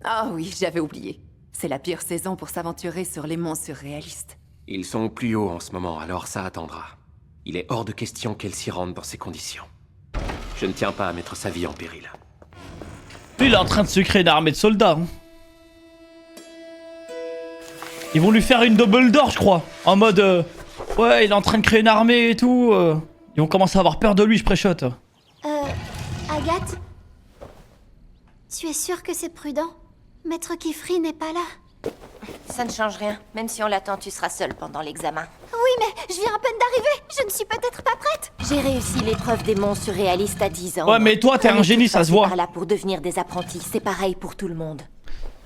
Ah oui, j'avais oublié. C'est la pire saison pour s'aventurer sur les monts surréalistes. Ils sont au plus haut en ce moment, alors ça attendra. Il est hors de question qu'elle s'y rende dans ces conditions. Je ne tiens pas à mettre sa vie en péril. Lui, il est en train de se créer une armée de soldats. Hein. Ils vont lui faire une double d'or, je crois. En mode... ouais, il est en train de créer une armée et tout. Ils vont commencer à avoir peur de lui, je préchote. Agathe? Tu es sûre que c'est prudent? Maître Kifri n'est pas là. Ça ne change rien. Même si on l'attend, tu seras seule pendant l'examen. Oui, mais je viens à peine d'arriver. Je ne suis peut-être pas prête. J'ai réussi l'épreuve des monts surréalistes à 10 ans. Ouais, mais toi, t'es un génie, ça se voit. Là pour devenir des apprentis, c'est pareil pour tout le monde.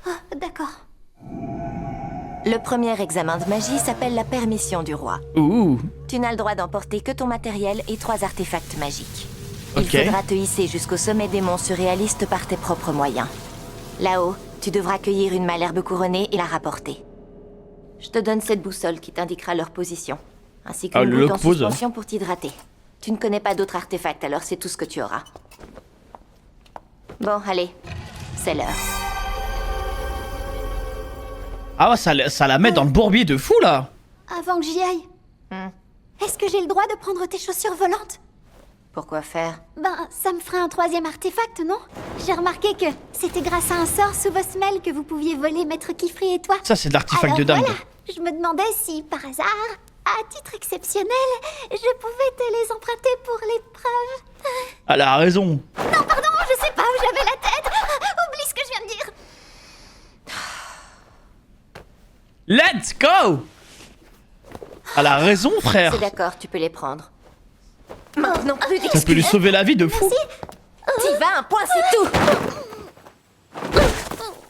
Ah, d'accord. Le premier examen de magie s'appelle la permission du roi. Ouh. Tu n'as le droit d'emporter que ton matériel et 3 artefacts magiques. Ok. Il faudra te hisser jusqu'au sommet des monts surréalistes par tes propres moyens. Là-haut, tu devras cueillir une malherbe couronnée et la rapporter. Je te donne cette boussole qui t'indiquera leur position, ainsi qu'une le goutte en pose. suspension pour t'hydrater. Tu ne connais pas d'autres artefacts, alors c'est tout ce que tu auras. Bon, allez, c'est l'heure. Ah ouais, ça la met dans le bourbier de fou, là. Avant que j'y aille, est-ce que j'ai le droit de prendre tes chaussures volantes? Pourquoi faire? Ben, ça me ferait un 3e artefact, non? J'ai remarqué que c'était grâce à un sort sous vos semelles que vous pouviez voler Maître Kifri et toi. Ça, c'est de l'artefact de dingue. Voilà, je me demandais si, par hasard, à titre exceptionnel, je pouvais te les emprunter pour l'épreuve. Elle a raison. Non, pardon, je sais pas où j'avais la tête. Oublie ce que je viens de dire. Let's go. Elle a raison, frère. C'est d'accord, tu peux les prendre. Maintenant, plus Ça peut lui sauver la vie de fou. T'y vas, un point, c'est tout.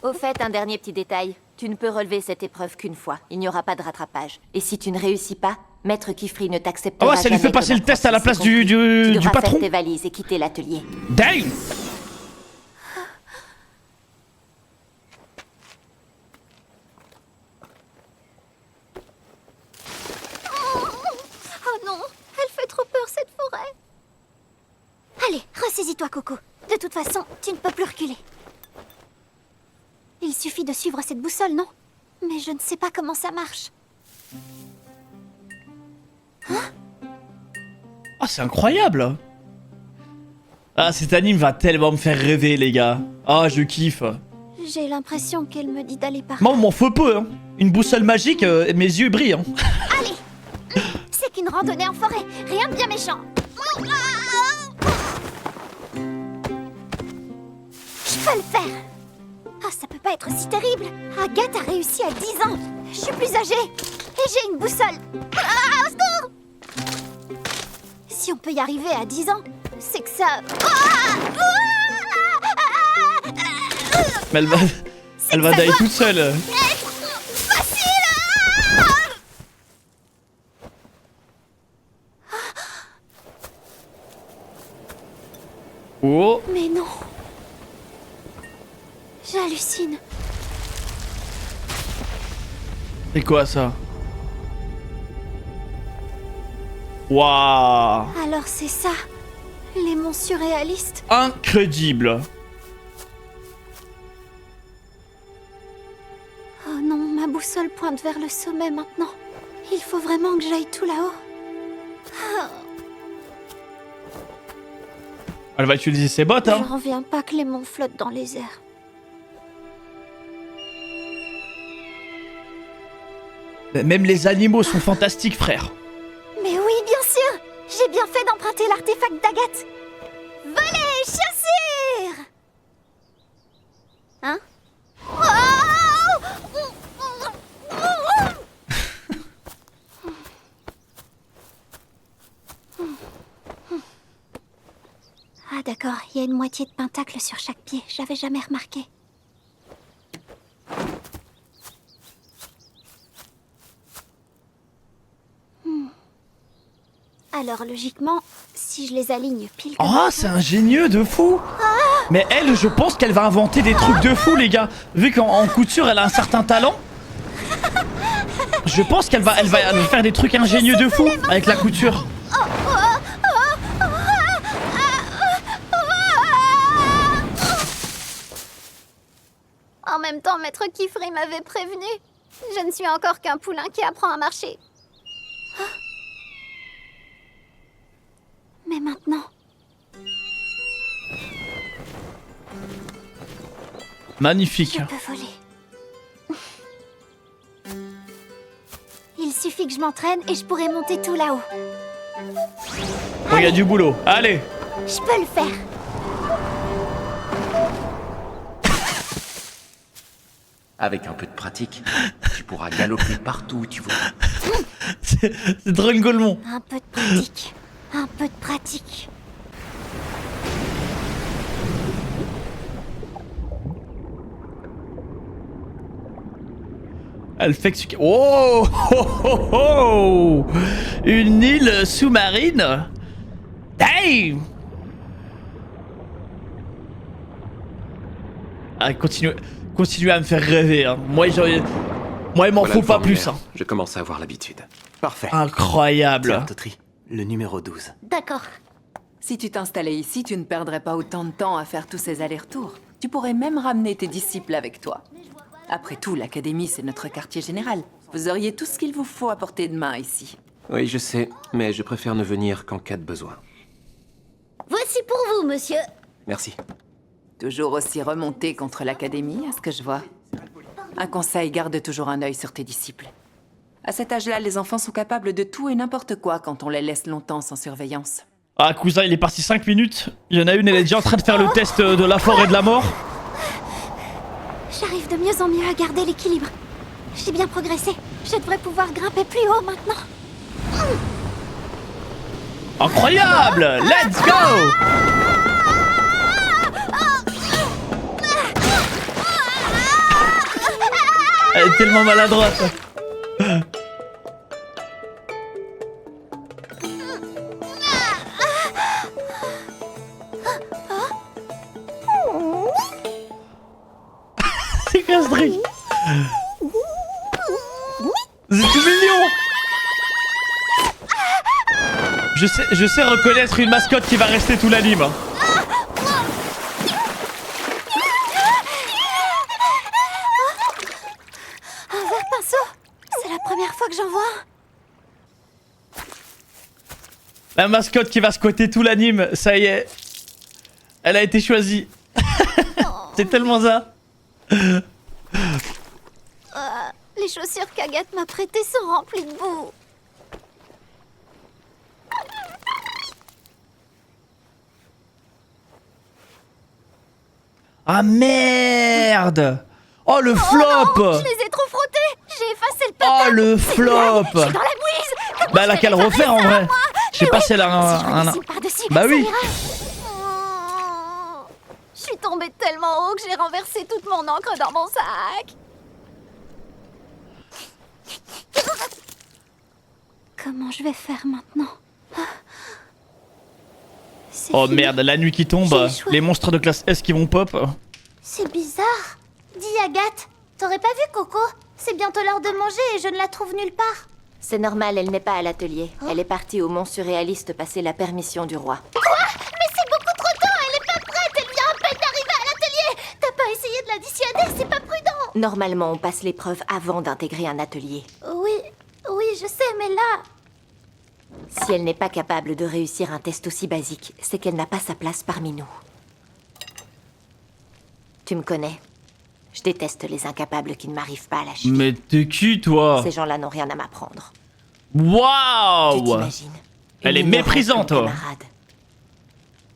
Au fait, un dernier petit détail. Tu ne peux relever cette épreuve qu'une fois. Il n'y aura pas de rattrapage. Et si tu ne réussis pas, Maître Kifri ne t'acceptera Ah ouais, ça lui jamais fait passer comme le test à la place apprenti, du tu devras patron. faire tes valises et quitter l'atelier. Damn. Oh non, elle fait trop peur cette forêt. Allez, ressaisis-toi, Coco. De toute façon, tu ne peux plus reculer. Il suffit de suivre cette boussole, non? Mais je ne sais pas comment ça marche. Ah, c'est incroyable. Ah, cet anime va tellement me faire rêver, les gars. Ah, je kiffe. J'ai l'impression qu'elle me dit d'aller par Moi, on m'en faut peu, hein. Une boussole magique, mes yeux brillent, hein. Allez, c'est qu'une randonnée en forêt, rien de bien méchant. Je peux le faire. Ah, ça peut pas être si terrible. Agathe a réussi à 10 ans. Je suis plus âgée. Et j'ai une boussole. Ah, au secours! Si on peut y arriver à 10 ans, c'est que ça... Mais elle va die toute seule. Oh. Mais non. J'hallucine. C'est quoi ça? Waouh. Alors c'est ça, les monts surréalistes. Incroyable. Oh non, ma boussole pointe vers le sommet maintenant. Il faut vraiment que j'aille tout là-haut. Ah, Elle va utiliser ses bottes, hein. j'en reviens pas que les monts flottent dans les airs. Même les animaux sont fantastiques, frère. Mais oui, bien sûr. J'ai bien fait d'emprunter l'artefact d'Agathe. Voler, chassir. Hein? Ah d'accord, il y a une moitié de pentacle sur chaque pied. J'avais jamais remarqué. Alors logiquement, si je les aligne pile comme Oh, c'est ingénieux de fou. Mais elle, je pense qu'elle va inventer des trucs de fou, les gars. Vu qu'en couture, elle a un certain talent. Je pense qu'elle va faire des trucs ingénieux de fou avec la couture. En même temps, Maître Maître Kifri m'avait prévenu. Je ne suis encore qu'un poulain qui apprend à marcher. Ah. Mais maintenant... Magnifique. Je peux voler. Il suffit que je m'entraîne et je pourrai monter tout là-haut. Bon, il y a du boulot. Allez. Je peux le faire. Avec un peu de pratique, tu pourras galoper partout où tu veux. C'est Drunk Golemon. Un peu de pratique. Un peu de pratique. Elle fait que... Oh, oh, oh, oh. Une île sous-marine. Damn. Ah, continuez à me faire rêver. Hein. Moi, il m'en Voilà faut le pas formulaire. plus. Hein. Je commence à avoir l'habitude. Parfait. Incroyable. Tiens, Totri, le numéro 12. D'accord. Si tu t'installais ici, tu ne perdrais pas autant de temps à faire tous ces allers-retours. Tu pourrais même ramener tes disciples avec toi. Après tout, l'académie, c'est notre quartier général. Vous auriez tout ce qu'il vous faut à portée de main ici. Oui, je sais, mais je préfère ne venir qu'en cas de besoin. Voici pour vous, monsieur. Merci. Toujours aussi remonté contre l'académie, à ce que je vois. Un conseil, garde toujours un œil sur tes disciples. À cet âge-là, les enfants sont capables de tout et n'importe quoi quand on les laisse longtemps sans surveillance. Ah, cousin, il est parti 5 minutes. Il y en a une, elle est déjà en train de faire le test de la forêt et de la mort. J'arrive de mieux en mieux à garder l'équilibre. J'ai bien progressé. Je devrais pouvoir grimper plus haut maintenant. Incroyable. Let's go. Elle est tellement maladroite. C'est quoi ce truc? C'est tout mignon. Je sais reconnaître une mascotte qui va rester tout l'anime. Un verre pinceau. C'est la première fois que j'en vois un. La mascotte qui va squatter tout l'anime, ça y est. Elle a été choisie. C'est tellement ça. Les chaussures qu'Agathe m'a prêtées sont remplies de boue. Ah merde. Oh le flop. Non, je les ai trop frottés. J'ai effacé le patin. Oh le C'est flop. dingue, je suis dans la mouise. Comment Bah je elle a vais qu'à le réparer refaire en ça, vrai. moi? Je sais Mais pas oui, si elle a si je un... redessine par-dessus, Bah ça oui. ira. Je suis tombée tellement haut que j'ai renversé toute mon encre dans mon sac. Comment je vais faire maintenant? C'est Oh fini. merde, la nuit qui tombe, J'ai échoué. les monstres de classe S qui vont pop. C'est bizarre. Dis Agathe, t'aurais pas vu Coco? C'est bientôt l'heure de manger et je ne la trouve nulle part. C'est normal, elle n'est pas à l'atelier. Elle est partie au Mont Surréaliste passer la permission du roi. Quoi? Mais c'est beaucoup trop tôt, elle est pas prête, elle vient à peine d'arriver à l'atelier. T'as pas essayé de la dissuader, c'est pas prudent. Normalement, on passe l'épreuve avant d'intégrer un atelier. Oui, je sais, mais là... Si elle n'est pas capable de réussir un test aussi basique, c'est qu'elle n'a pas sa place parmi nous. Tu me connais. Je déteste les incapables qui ne m'arrivent pas à la cheville. Mais t'es qui toi? Ces gens-là n'ont rien à m'apprendre. Waouh. Tu t'imagines? Elle est Une ignorante méprisante. comme camarade.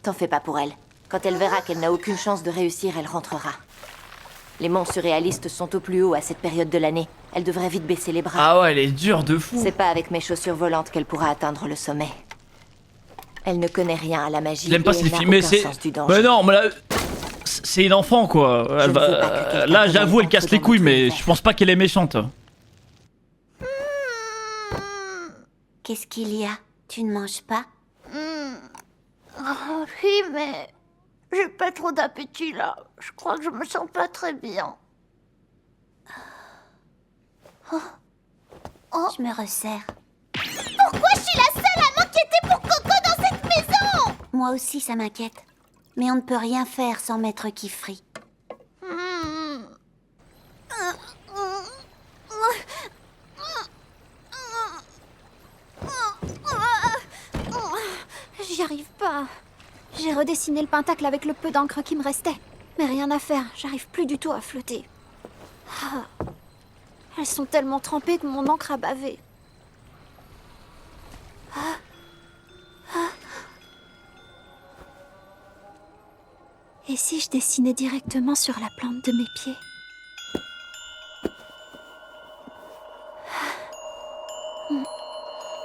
T'en fais pas pour elle. Quand elle verra qu'elle n'a aucune chance de réussir, elle rentrera. Les monts surréalistes sont au plus haut à cette période de l'année. Elle devrait vite baisser les bras. Ah ouais, elle est dure de fou. C'est pas avec mes chaussures volantes qu'elle pourra atteindre le sommet. Elle ne connaît rien à la magie. J'aime pas et ces elle n'a films, mais aucun c'est... sens du danger. Mais non, mais là... C'est une enfant quoi. Elle Je ne veux pas va... que quelqu'un Là prenne j'avoue elle contre casse les dans couilles notre mais univers. je pense pas qu'elle est méchante. Qu'est-ce qu'il y a? Tu ne manges pas? Oh, oui, mais... J'ai pas trop d'appétit, là. Je crois que je me sens pas très bien. Oh. Je me resserre. Pourquoi je suis la seule à m'inquiéter pour Coco dans cette maison? Moi aussi, ça m'inquiète. Mais on ne peut rien faire sans Maître Kifri. J'y arrive pas. J'ai redessiné le pentacle avec le peu d'encre qui me restait. Mais rien à faire, j'arrive plus du tout à flotter. Ah. Elles sont tellement trempées que mon encre a bavé. Ah. Ah. Et si je dessinais directement sur la plante de mes pieds?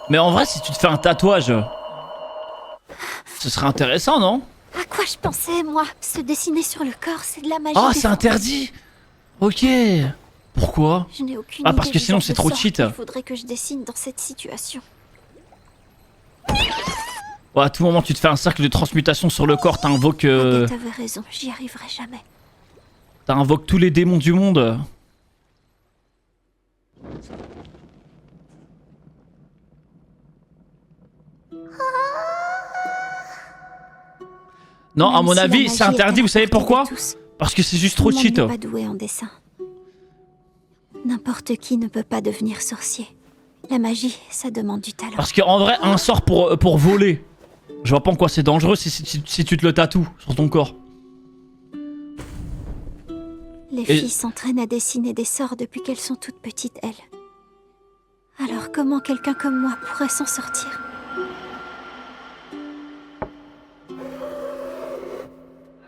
Mais en vrai, si tu te fais un tatouage, ce serait intéressant, non? À quoi je pensais, moi? Se dessiner sur le corps, c'est de la magie. Ah, c'est interdit. Ok. Pourquoi? Je n'ai aucune Ah, parce idée que sinon du c'est genre de trop sort cheat. qu'il faudrait que je dessine dans cette situation. Ouais, à tout moment, tu te fais un cercle de transmutation sur le corps, t'invoques... T'avais raison, j'y arriverai jamais. T'invoques tous les démons du monde. Non, à Même mon si la avis, magie c'est interdit, est à vous savez la portée pourquoi? de tous, Parce que c'est juste tout trop le monde cheat. n'est pas doué en dessin. N'importe qui ne peut pas devenir sorcier. La magie, ça demande du talent. Parce qu'en vrai, un sort pour voler, je vois pas en quoi c'est dangereux si tu te le tatoues sur ton corps. Les filles s'entraînent à dessiner des sorts depuis qu'elles sont toutes petites, elles. Alors comment quelqu'un comme moi pourrait s'en sortir?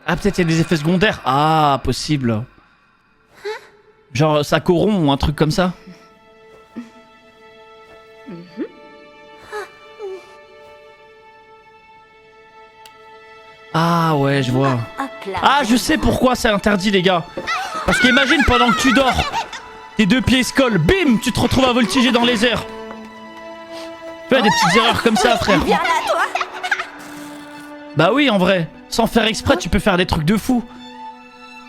Ah, peut-être il y a des effets secondaires. Ah, possible. Genre ça corrompt ou un truc comme ça. Ah ouais, je vois. Ah, je sais pourquoi c'est interdit, les gars. Parce qu'imagine pendant que tu dors, tes deux pieds se collent, bim, tu te retrouves à voltiger dans les airs. Fais des petites erreurs comme ça, frère. Viens là, toi. Bah oui, en vrai. Sans faire exprès, tu peux faire des trucs de fou.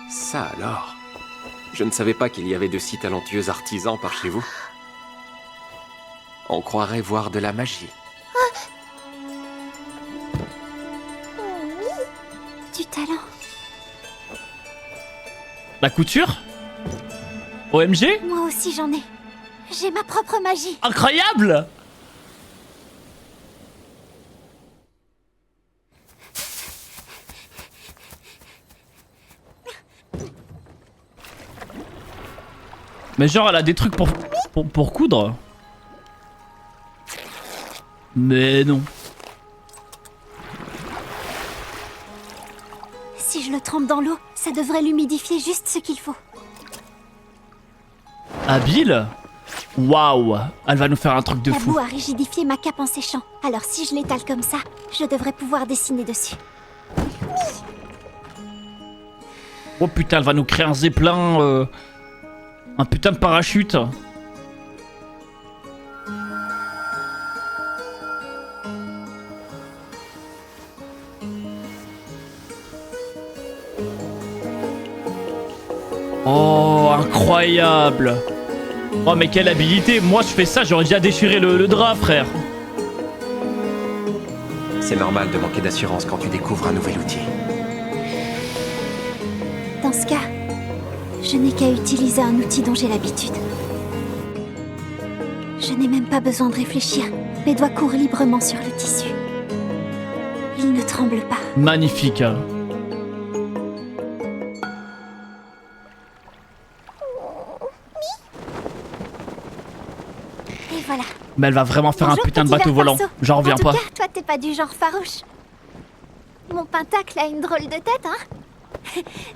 Ça alors. Je ne savais pas qu'il y avait de si talentueux artisans par chez vous. On croirait voir de la magie. Du talent. La couture? OMG? Moi aussi j'en ai. J'ai ma propre magie. Incroyable! Mais genre elle a des trucs pour coudre. Mais non. Si je le trempe dans l'eau, ça devrait l'humidifier juste ce qu'il faut. Habile? Waouh! Elle va nous faire un truc de La fou. boue a rigidifié ma cape en séchant. Alors si je l'étale comme ça, je devrais pouvoir dessiner dessus. Oh putain, elle va nous créer un zeppelin, un putain de parachute. Oh, incroyable! Oh, mais quelle habilité! Moi, je fais ça, j'aurais déjà déchiré le drap, frère. C'est normal de manquer d'assurance quand tu découvres un nouvel outil. Dans ce cas, je n'ai qu'à utiliser un outil dont j'ai l'habitude. Je n'ai même pas besoin de réfléchir. Mes doigts courent librement sur le tissu. Ils ne tremblent pas. Magnifique. Et voilà. Mais elle va vraiment faire Bonjour, un putain de petit bateau ver volant. pinceau. J'en reviens pas. En tout cas, toi, t'es pas du genre farouche. Mon pentacle a une drôle de tête, hein?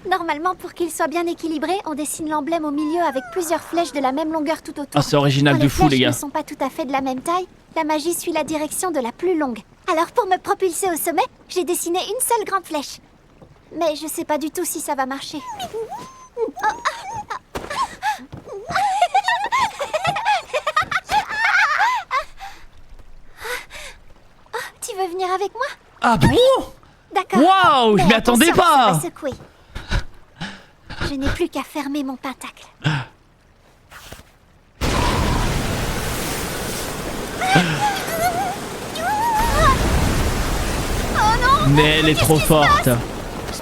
Normalement, pour qu'il soit bien équilibré, on dessine l'emblème au milieu avec plusieurs flèches de la même longueur tout autour. Ah, c'est original Quand de fou, les flèches gars. ne sont pas tout à fait de la même taille, la magie suit la direction de la plus longue. Alors, pour me propulser au sommet, j'ai dessiné une seule grande flèche. Mais je sais pas du tout si ça va marcher. Tu veux venir avec moi? Ah bon? D'accord. Waouh, je Mais m'y attendais attention, pas. ça va secouer. Je n'ai plus qu'à fermer mon pentacle. Oh non! Mais elle est trop forte. Je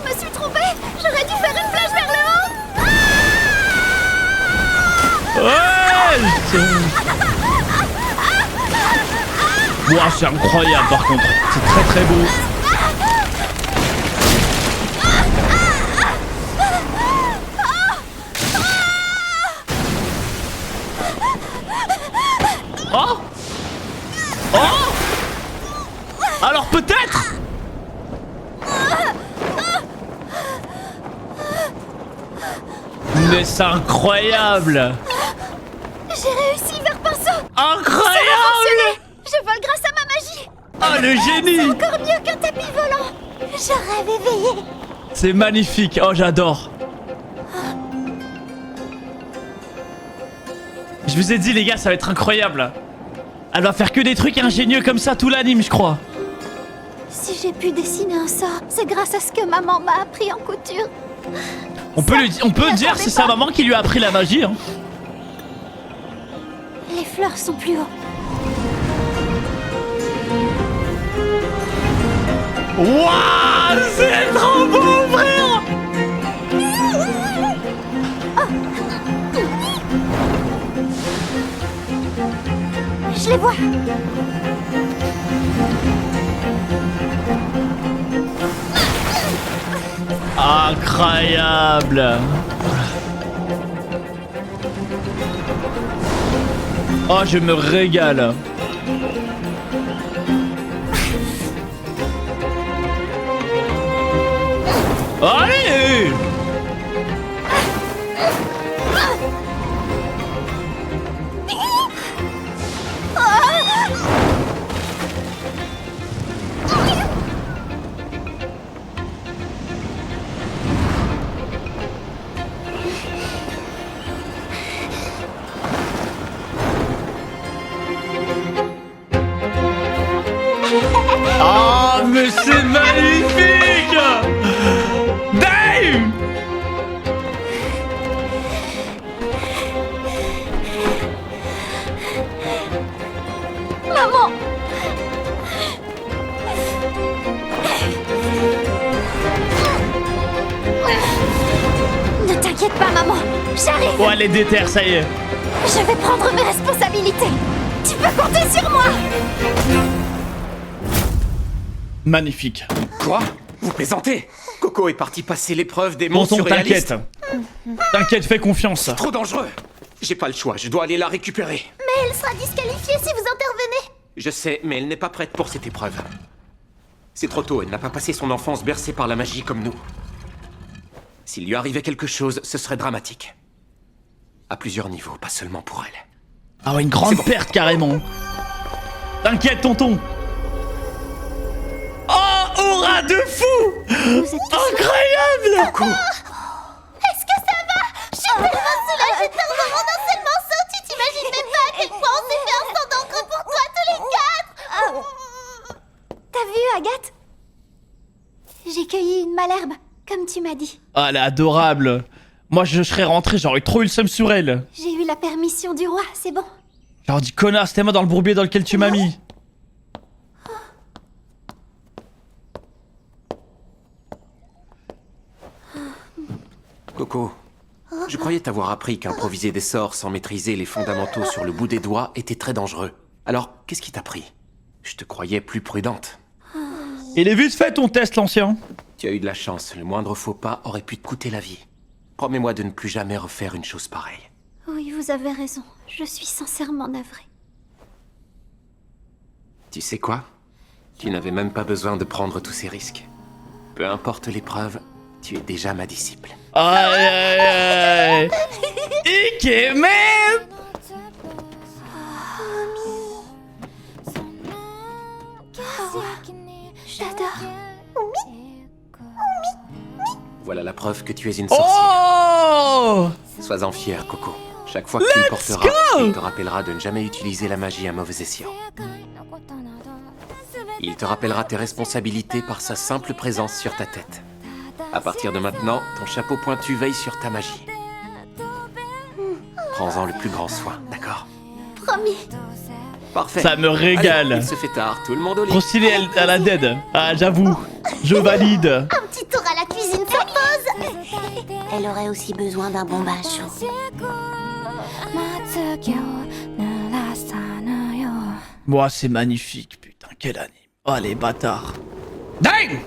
me suis trompée! J'aurais dû faire une flèche vers le haut! Ouais! Ouah, c'est incroyable par contre. C'est très très beau. Oh! Oh! Alors peut-être! Mais c'est incroyable! J'ai réussi, vers pinceau. Incroyable! Je vole grâce à ma magie. Ah, le génie! C'est encore mieux qu'un tapis volant. Je rêve éveillé. C'est magnifique. Oh, j'adore. Je vous ai dit, les gars, ça va être incroyable. Elle va faire que des trucs ingénieux comme ça tout l'anime, je crois. Si j'ai pu dessiner un sort, c'est grâce à ce que maman m'a appris en couture. On peut dire c'est sa maman qui lui a appris la magie. Hein. Les fleurs sont plus haut. Wouah, c'est trop beau, frère! Je les vois. Incroyable! Oh, je me régale. Allez! Oh, mais c'est magnifique! Damn! Maman! Ne t'inquiète pas, maman. J'arrive. Oh, elle est déterre, ça y est. Je vais prendre mes responsabilités. Tu peux compter sur moi. Magnifique. Quoi? Vous plaisantez? Coco est parti passer l'épreuve des Bon, monts surréalistes. t'inquiète. T'inquiète, fais confiance. C'est trop dangereux. J'ai pas le choix, je dois aller la récupérer. Mais elle sera disqualifiée si vous intervenez. Je sais, mais elle n'est pas prête pour cette épreuve. C'est trop tôt, elle n'a pas passé son enfance bercée par la magie comme nous. S'il lui arrivait quelque chose, ce serait dramatique. À plusieurs niveaux, pas seulement pour elle. Ah ouais, une grande perte carrément. T'inquiète, tonton. Oh, aura de fou! Incroyable! Coco! Est-ce que ça va? Je suis tellement soulagée de te revoir dans ce morceau. Tu t'imagines même pas à quel point on s'est fait un sang d'encre pour toi tous les 4. T'as vu, Agathe? J'ai cueilli une malherbe, comme tu m'as dit. Ah, elle est adorable. Moi, je serais rentré, j'aurais trop eu le seum sur elle. J'ai eu la permission du roi, c'est bon. J'aurais dit, connasse, c'était moi dans le bourbier dans lequel tu m'as mis. Coco, je croyais t'avoir appris qu'improviser des sorts sans maîtriser les fondamentaux sur le bout des doigts était très dangereux. Alors, qu'est-ce qui t'a pris? Je te croyais plus prudente. Il est vite fait ton test, l'ancien. Tu as eu de la chance, le moindre faux pas aurait pu te coûter la vie. Promets-moi de ne plus jamais refaire une chose pareille. Oui, vous avez raison. Je suis sincèrement navrée. Tu sais quoi? Tu n'avais même pas besoin de prendre tous ces risques. Peu importe l'épreuve, tu es déjà ma disciple. Aïe aïe aïe. Ikemen. J'adore. Voilà la preuve que tu es une sorcière. Oh! Sois-en fier, Coco. Chaque fois que tu le porteras, il te rappellera de ne jamais utiliser la magie à mauvais escient. Il te rappellera tes responsabilités par sa simple présence sur ta tête. À partir de maintenant, ton chapeau pointu veille sur ta magie. Prends-en le plus grand soin, d'accord? Promis. Parfait. Ça me régale. Allez, il se fait tard, tout le monde au lit. Trop stylé à la dead. Ah, j'avoue. Je valide. Un petit tour à la cuisine s'impose. Elle aurait aussi besoin d'un bon bain chaud. Moi, c'est magnifique. quel anime. Oh les bâtards. Dingue.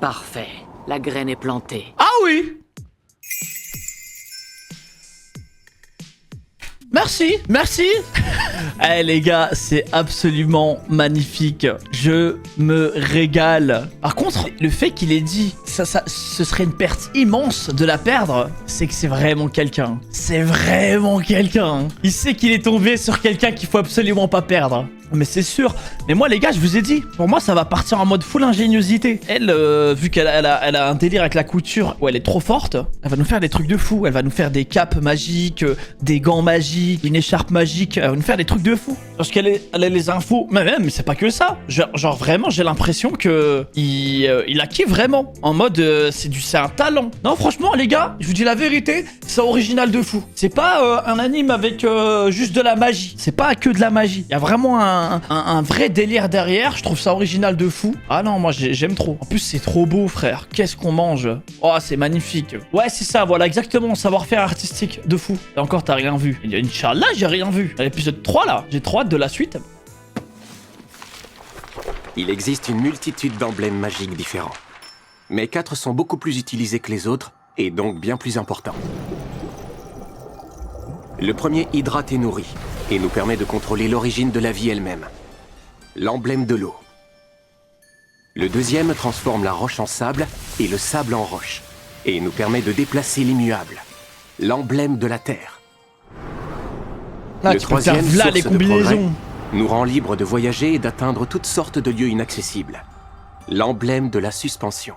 Parfait. La graine est plantée. Ah oui. Merci, merci. Eh les gars, c'est absolument magnifique. Je me régale. Par contre, le fait qu'il ait dit ce serait une perte immense de la perdre, c'est que c'est vraiment quelqu'un. C'est vraiment quelqu'un. Il sait qu'il est tombé sur quelqu'un qu'il faut absolument pas perdre. Mais c'est sûr. Mais moi les gars, je vous ai dit, pour moi ça va partir en mode full ingéniosité. Elle, vu qu'elle a un délire avec la couture où elle est trop forte, elle va nous faire des trucs de fou. Elle va nous faire des capes magiques, des gants magiques, une écharpe magique. Elle va nous faire des trucs de fou. Parce qu'elle a les infos. Mais même, c'est pas que ça. Genre vraiment, j'ai l'impression que il a kiffé vraiment. En mode, c'est un talent. Non, franchement les gars, je vous dis la vérité, c'est original de fou. C'est pas un anime avec juste de la magie. C'est pas que de la magie. Il y a vraiment un vrai délire derrière. Je trouve ça original de fou. Ah non, moi j'aime trop. En plus c'est trop beau frère. Qu'est-ce qu'on mange. Oh c'est magnifique. Ouais c'est ça, voilà exactement. Savoir-faire artistique de fou. Et encore t'as rien vu. Il y a Inch'Allah j'ai rien vu. L'épisode 3 là. J'ai trop hâte de la suite. Il existe une multitude d'emblèmes magiques différents. Mais 4 sont beaucoup plus utilisés que les autres, et donc bien plus importants. Le premier hydrate et nourrit, et nous permet de contrôler l'origine de la vie elle-même. L'emblème de l'eau. Le deuxième transforme la roche en sable, et le sable en roche, et nous permet de déplacer l'immuable. L'emblème de la terre. Là, le tu peux faire troisième, là source les de progrès, combinaisons. nous rend libre de voyager et d'atteindre toutes sortes de lieux inaccessibles. L'emblème de la suspension.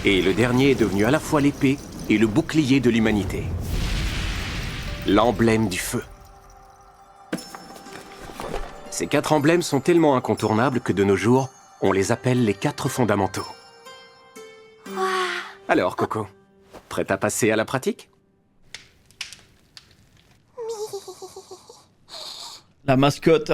Et le dernier est devenu à la fois l'épée et le bouclier de l'humanité. L'emblème du feu. Ces 4 emblèmes sont tellement incontournables que de nos jours, on les appelle les 4 fondamentaux. Alors, Coco, prête à passer à la pratique ? La mascotte.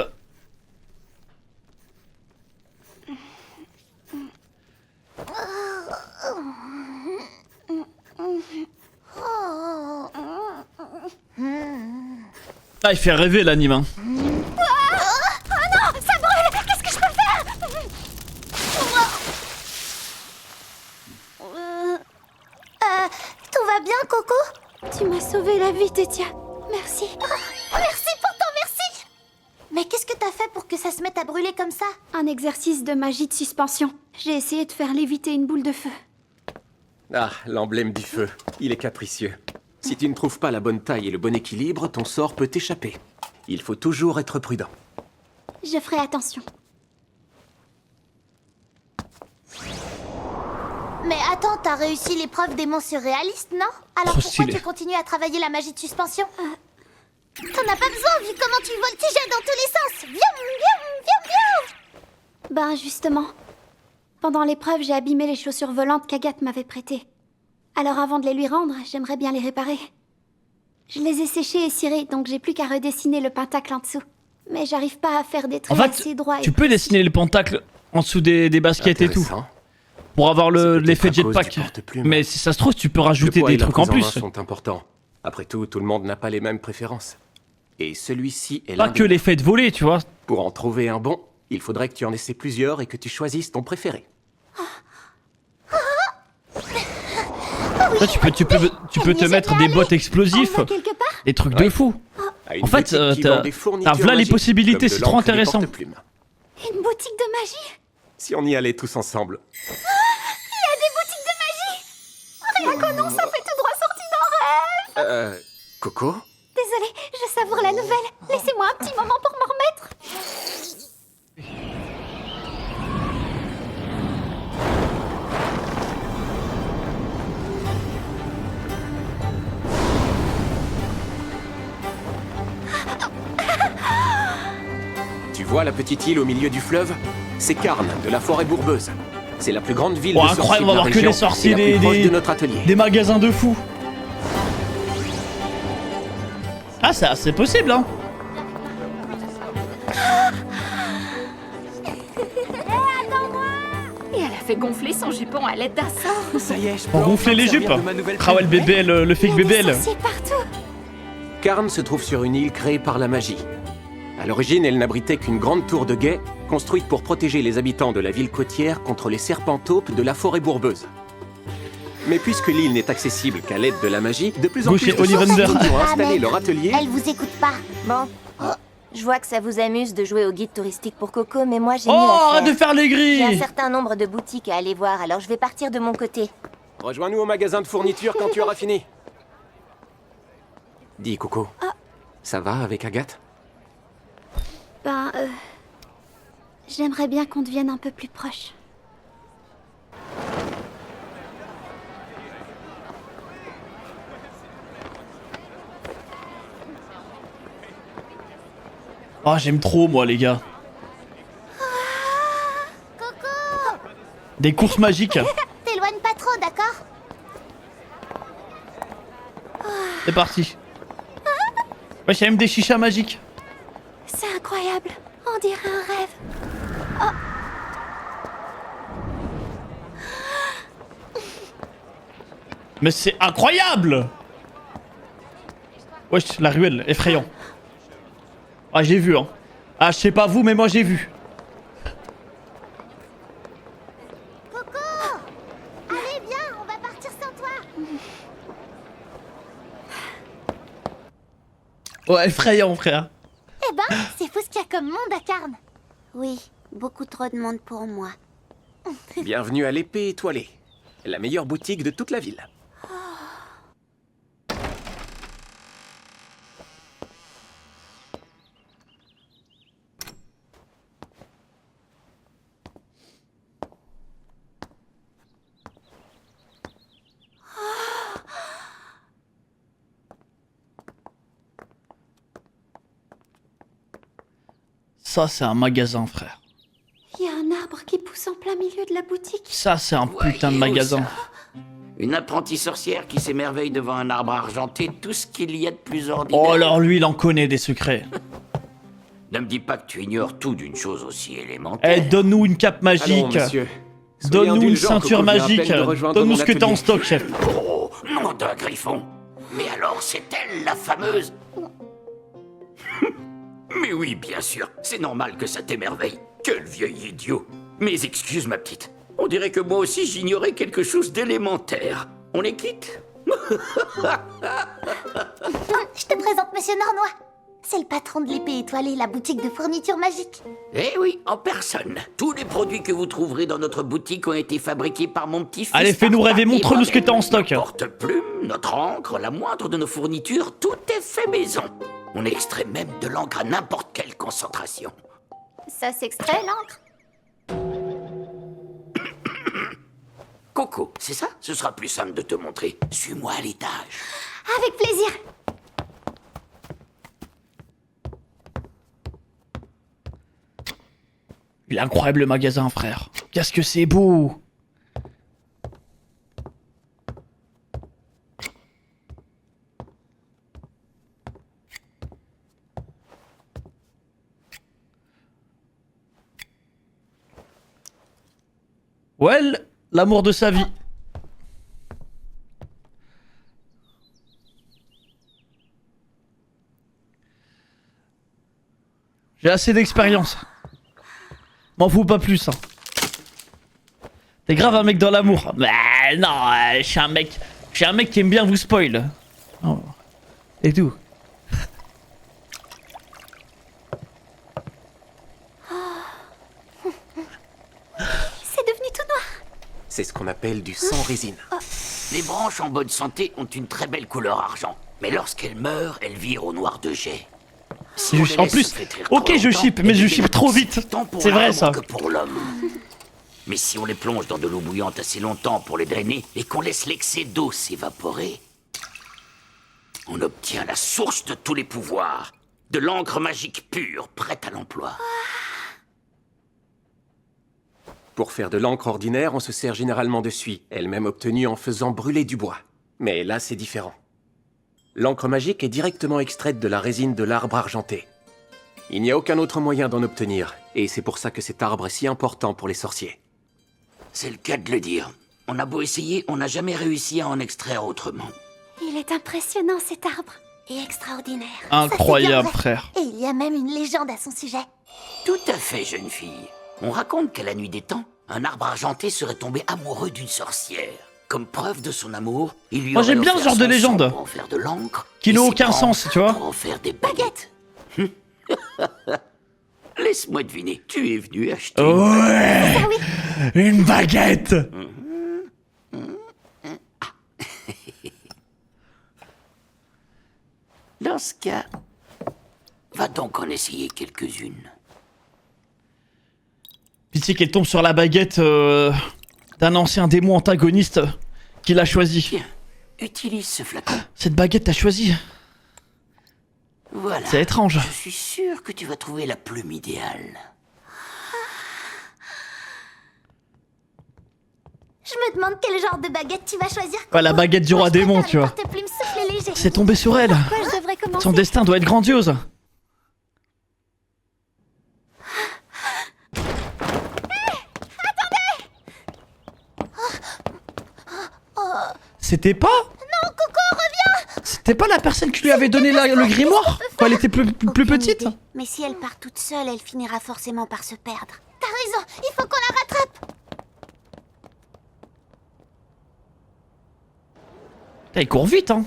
Ah, il fait rêver l'anime. Hein. Oh non, ça brûle. Qu'est-ce que je peux faire? Tout va bien, Coco? Tu m'as sauvé la vie, Tétia. Merci. Merci pour ton merci. Mais qu'est-ce que t'as fait pour que ça se mette à brûler comme ça? Un exercice de magie de suspension. J'ai essayé de faire léviter une boule de feu. Ah, l'emblème du feu. Il est capricieux. Si tu ne trouves pas la bonne taille et le bon équilibre, ton sort peut t'échapper. Il faut toujours être prudent. Je ferai attention. Mais attends, t'as réussi l'épreuve des monts surréalistes, non? Alors Trop pourquoi stylé. tu continues à travailler la magie de suspension? T'en as pas besoin vu comment tu voltigeais dans tous les sens. Viens. Ben justement, pendant l'épreuve, j'ai abîmé les chaussures volantes qu'Agathe m'avait prêtées. Alors avant de les lui rendre, j'aimerais bien les réparer. Je les ai séchées et cirées, donc j'ai plus qu'à redessiner le pentacle en dessous. Mais j'arrive pas à faire des En traits fait, assez droits. tu peux dessiner le pentacle en dessous des baskets et tout. Intéressant. Pour avoir l'effet C'est peut-être à cause jetpack. du porte-plume. Mais si ça se trouve, tu peux rajouter Le poids des et la trucs en prise main plus. sont importants. Après tout le monde n'a pas les mêmes préférences. Et celui-ci est Pas l'un que des- l'effet de voler, tu vois. Pour en trouver un bon, il faudrait que tu en essaies plusieurs et que tu choisisses ton préféré. Toi, tu peux te mettre des bottes explosifs. quelque part? Des trucs de fou. À une En fait, boutique qui vend des fournitures t'as là les magiques, possibilités, comme de c'est trop l'encre et des intéressant. porte-plumes. Une boutique de magie? Si on y allait tous ensemble. Il y a des boutiques de magie! Rien qu'au nom, ça fait tout droit sorti d'un rêve! Coco ? Désolée, je savoure la nouvelle. Laissez-moi un petit moment pour m'en remettre. Tu vois la petite île au milieu du fleuve ? C'est Carn, de la forêt bourbeuse. C'est la plus grande ville Oh, de sorciers incroyable, de on va la voir que région les sorciers et la plus proche de notre atelier. des magasins de fous. Ah, c'est possible, hein. Et elle a fait gonfler son jupon à l'aide d'un sort. Ça y est, je peux Pour gonfler enfin les me servir jupes. de ma nouvelle Ah ouais, le plume. BBL, le fake BBL. C'est partout. Carn se trouve sur une île créée par la magie. À l'origine, elle n'abritait qu'une grande tour de guet, construite pour protéger les habitants de la ville côtière contre les serpentaupes de la forêt bourbeuse. Mais puisque l'île n'est accessible qu'à l'aide de la magie, de plus en Gauche plus et de Ollivander. personnes ont installé Meg, leur atelier. Elle vous écoute pas. Bon. Je vois que ça vous amuse de jouer au guide touristique pour Coco, mais moi j'ai Oh, mieux à arrête faire. de faire les J'ai un grilles. certain nombre de boutiques à aller voir, alors je vais partir de mon côté. Rejoins-nous au magasin de fourniture quand tu auras fini. Dis, Coco. Ça va avec Agathe? Ben, j'aimerais bien qu'on devienne un peu plus proches. Oh, j'aime trop, moi, les gars. Coco! Des courses magiques. T'éloignes pas trop, d'accord? C'est parti. Ouais, j'ai même des chichas magiques. C'est incroyable. On dirait un rêve. Mais c'est incroyable. Wesh, la ruelle, effrayant. Ah, j'ai vu, hein. Ah, je sais pas vous, mais moi j'ai vu. Coco! Allez, viens, on va partir sans toi. Ouais, effrayant, frère. Eh ben, c'est fou ce qu'il y a comme monde à Carne. Oui, beaucoup trop de monde pour moi. Bienvenue à l'épée étoilée, la meilleure boutique de toute la ville. Ça, c'est un magasin, frère. Il y a un arbre qui pousse en plein milieu de la boutique. Ça, c'est un putain de Voyez-vous magasin. ça? Une apprentie sorcière qui s'émerveille devant un arbre argenté, tout ce qu'il y a de plus ordinaire. Oh, alors lui, il en connaît des secrets. Ne me dis pas que tu ignores tout d'une chose aussi Eh, élémentaire. donne-nous une cape Allons, magique. monsieur. Soyez Donne-nous une indulgent, ceinture Coco vient à peine magique. de rejoindre Donne-nous mon ce que t'as en atelier. stock, chef. Oh, nom d'un griffon. Mais alors, c'est elle, la fameuse... Mais oui, bien sûr, c'est normal que ça t'émerveille. Quel vieil idiot. Mes excuses, ma petite. On dirait que moi aussi j'ignorais quelque chose d'élémentaire. On est quitte? Je te présente Monsieur Nornois. C'est le patron de l'épée étoilée, la boutique de fourniture magique. Eh oui, en personne. Tous les produits que vous trouverez dans notre boutique ont été fabriqués par mon petit-fils. Allez, fais-nous rêver, Et montre-nous ce que t'as en stock. Notre porte-plume, notre encre, la moindre de nos fournitures, tout est fait maison. On extrait même de l'encre à n'importe quelle concentration. Ça s'extrait, l'encre? Coco, c'est ça? Ce sera plus simple de te montrer. Suis-moi à l'étage. Avec plaisir. Il est incroyable le magasin, frère. Qu'est-ce que c'est beau. Well, l'amour de sa vie. J'ai assez d'expérience. M'en fous pas plus. Hein. T'es grave un mec dans l'amour. Bah non, je suis un mec qui aime bien vous spoil. Oh. Et tout. C'est devenu tout noir. C'est ce qu'on appelle du sans-résine. Les branches en bonne santé ont une très belle couleur argent. Mais lorsqu'elles meurent, elles virent au noir de jet. Si on les En laisse plus, se flétrir ok, trop je longtemps, ship, mais elles je deviennent ship trop vite. toxiques tant pour C'est vrai, l'arbre ça. que pour l'homme. Mais si on les plonge dans de l'eau bouillante assez longtemps pour les drainer et qu'on laisse l'excès d'eau s'évaporer, on obtient la source de tous les pouvoirs. De l'encre magique pure, prête à l'emploi. Pour faire de l'encre ordinaire, on se sert généralement de suie, elle-même obtenue en faisant brûler du bois. Mais là, c'est différent. L'encre magique est directement extraite de la résine de l'arbre argenté. Il n'y a aucun autre moyen d'en obtenir, et c'est pour ça que cet arbre est si important pour les sorciers. C'est le cas de le dire. On a beau essayer, on n'a jamais réussi à en extraire autrement. Il est impressionnant, cet arbre. et extraordinaire. Incroyable, Ça, c'est bien vrai. frère. Et il y a même une légende à son sujet. Tout à fait, jeune fille. On raconte qu'à la nuit des temps, un arbre argenté serait tombé amoureux d'une sorcière. Comme preuve de son amour, il lui Moi, aurait j'aime bien offert ce genre de son légende. sang pour en faire de l'encre, Qui et n'a ses aucun branches sens, tu vois. pour en faire des baguettes. Laisse-moi deviner, tu es venu acheter Ouais, une baguette. Dans ce cas, va donc en essayer quelques-unes. Pitié qu'elle tombe sur la baguette d'un ancien démon antagoniste qui l'a choisi. Tiens, utilise ce flacon. Cette baguette t'as choisi. Voilà. C'est étrange. Je suis sûr que tu vas trouver la plume idéale. Je me demande quel genre de baguette tu vas choisir. Ouais, la baguette du roi démon, tu vois. Porte-plume souffle léger. C'est tombé sur elle. Par quoi je devrais commencer? Son destin doit être grandiose. C'était pas? Non, Coco, reviens! C'était pas la personne qui lui avait donné le grimoire quand elle était plus petite? Idée. Mais si elle part toute seule, elle finira forcément par se perdre. T'as raison, il faut qu'on la rattrape. Putain, il court vite, hein.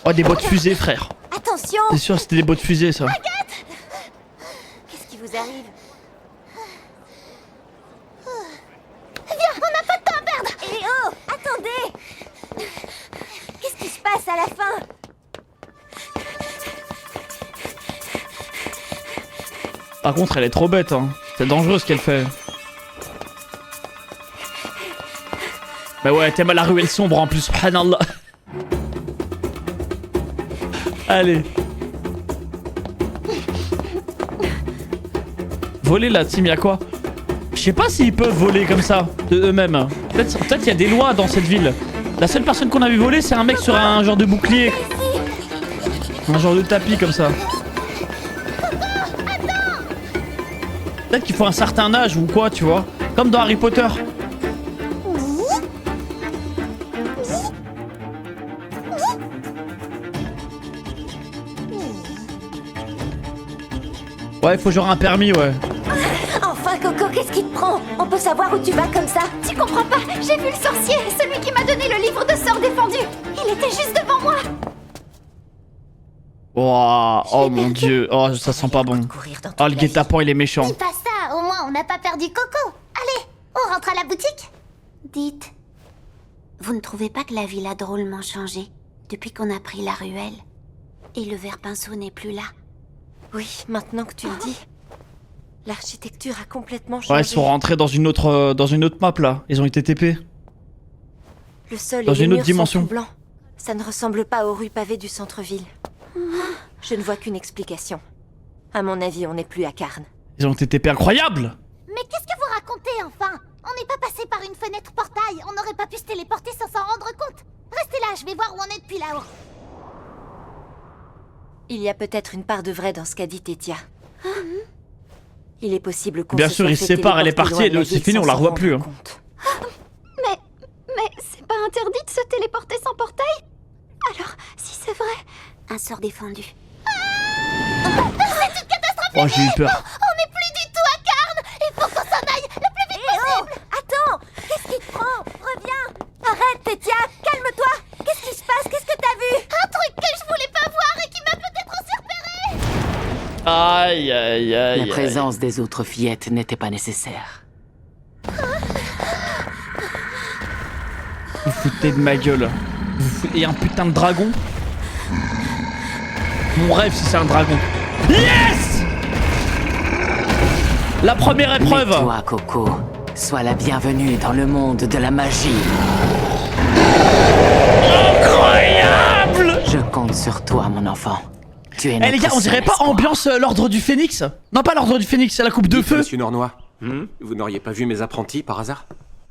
Oh, des bottes fusées, frère. Attention! C'est sûr, c'était des bottes fusées, ça. Qu'est-ce qui vous arrive? Viens, on n'a pas de temps à perdre! Eh oh, attendez! Qu'est-ce qui se passe à la fin? Par contre, elle est trop bête, hein. C'est dangereux ce qu'elle fait. Bah ouais, t'aimes la ruelle sombre en plus, subhanallah. Allez. Voler la team, y'a quoi? Je sais pas s'ils peuvent voler comme ça, de eux-mêmes. Peut-être qu'il y a des lois dans cette ville. La seule personne qu'on a vu voler, c'est un mec sur un genre de bouclier. Un genre de tapis comme ça. Peut-être qu'il faut un certain âge ou quoi, tu vois. Comme dans Harry Potter. Ouais, il faut genre un permis, ouais. Enfin, Coco, qu'est-ce qui te prend? On peut savoir où tu vas comme ça? Tu comprends pas? J'ai vu le sorcier, celui qui m'a donné le livre de sorts défendu. Il était juste devant moi. Wow, oh mon dieu, oh ça sent pas bon. Oh le guet-apens il est méchant. Dis pas ça, au moins on n'a pas perdu Coco. Allez, on rentre à la boutique. Dites, vous ne trouvez pas que la ville a drôlement changé depuis qu'on a pris la ruelle? Et le verre pinceau n'est plus là? Oui, maintenant que tu le dis. L'architecture a complètement changé. Ouais, ils sont rentrés dans une autre map là. Ils ont été TP. Le sol dans et les une autre murs dimension. sont tout blancs. Ça ne ressemble pas aux rues pavées du centre-ville. Je ne vois qu'une explication. À mon avis, on n'est plus à Cairn. Ils ont été TP incroyables. Mais qu'est-ce que vous racontez enfin? On n'est pas passé par une fenêtre portail. On n'aurait pas pu se téléporter sans s'en rendre compte. Restez là, je vais voir où on est depuis là-haut. Il y a peut-être une part de vrai dans ce qu'a dit Tétia. Il est possible qu'on Bien se sûr, soit ils se fait séparent, elle est téléporter partie, loin de la c'est ville fini, sans on la s'en revoit rendre plus. Hein. compte. Mais c'est pas interdit de se téléporter sans portail? Alors, si c'est vrai... Un sort défendu. C'est une catastrophe! Oh, j'ai eu peur. On n'est plus du tout à Cairn! Il faut qu'on s'en aille le plus vite possible! Attends! Qu'est-ce qui te prend? Reviens! Arrête, Tétia! Calme-toi! Qu'est-ce qui se passe? Qu'est-ce que t'as vu? Un truc que je voulais pas voir et qui m'a peut-être aussi repéré! Aïe aïe aïe. La présence des autres fillettes n'était pas nécessaire. Vous foutez de ma gueule. Et un putain de dragon. Mon rêve si c'est un dragon. Yes! La première épreuve. Mais toi, Coco, sois la bienvenue dans le monde de la magie. Incroyable! Je compte sur toi, mon enfant. Tu es Eh les gars, on dirait pas ambiance l'ordre du Phénix? Non, pas l'ordre du Phénix, c'est la coupe de feu. Monsieur Nornois, vous n'auriez pas vu mes apprentis par hasard?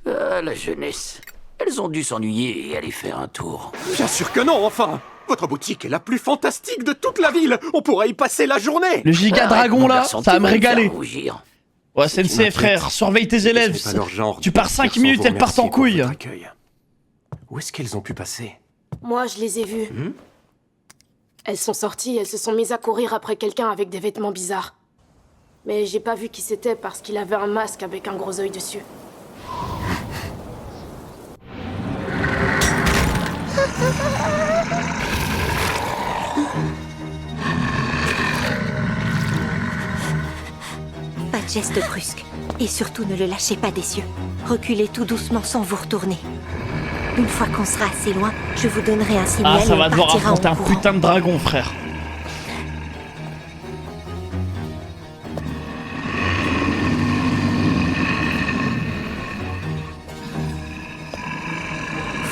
La jeunesse. Elles ont dû s'ennuyer et aller faire un tour. Bien sûr que non, enfin! Votre boutique est la plus fantastique de toute la ville! On pourrait y passer la journée! Le giga dragon là, ça va me régaler. Ouais, Ce qui Sensei m'inquiète, frère, surveille tes élèves. c'est pas leur genre Tu pars 5 minutes, elles partent en couille. Où est-ce qu'elles ont pu passer? Moi, je les ai vues. Elles sont sorties, elles se sont mises à courir après quelqu'un avec des vêtements bizarres. Mais j'ai pas vu qui c'était parce qu'il avait un masque avec un gros œil dessus. Pas de geste brusque. Et surtout ne le lâchez pas des yeux. Reculez tout doucement sans vous retourner. Une fois qu'on sera assez loin, je vous donnerai un signal. Ah, ça et va on devoir partira affronter en un courant. putain de dragon, frère.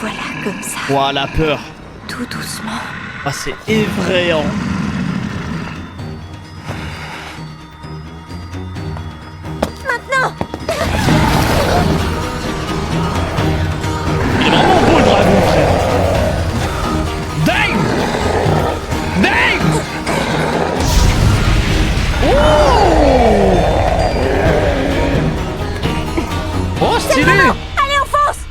Voilà, comme ça. Ouah, la peur. Tout doucement. Ah, c'est effrayant. Maintenant! Il est vraiment beau le dragon, frère. Dave! Dave! Oh! Oh, stylé! Allez, on fonce!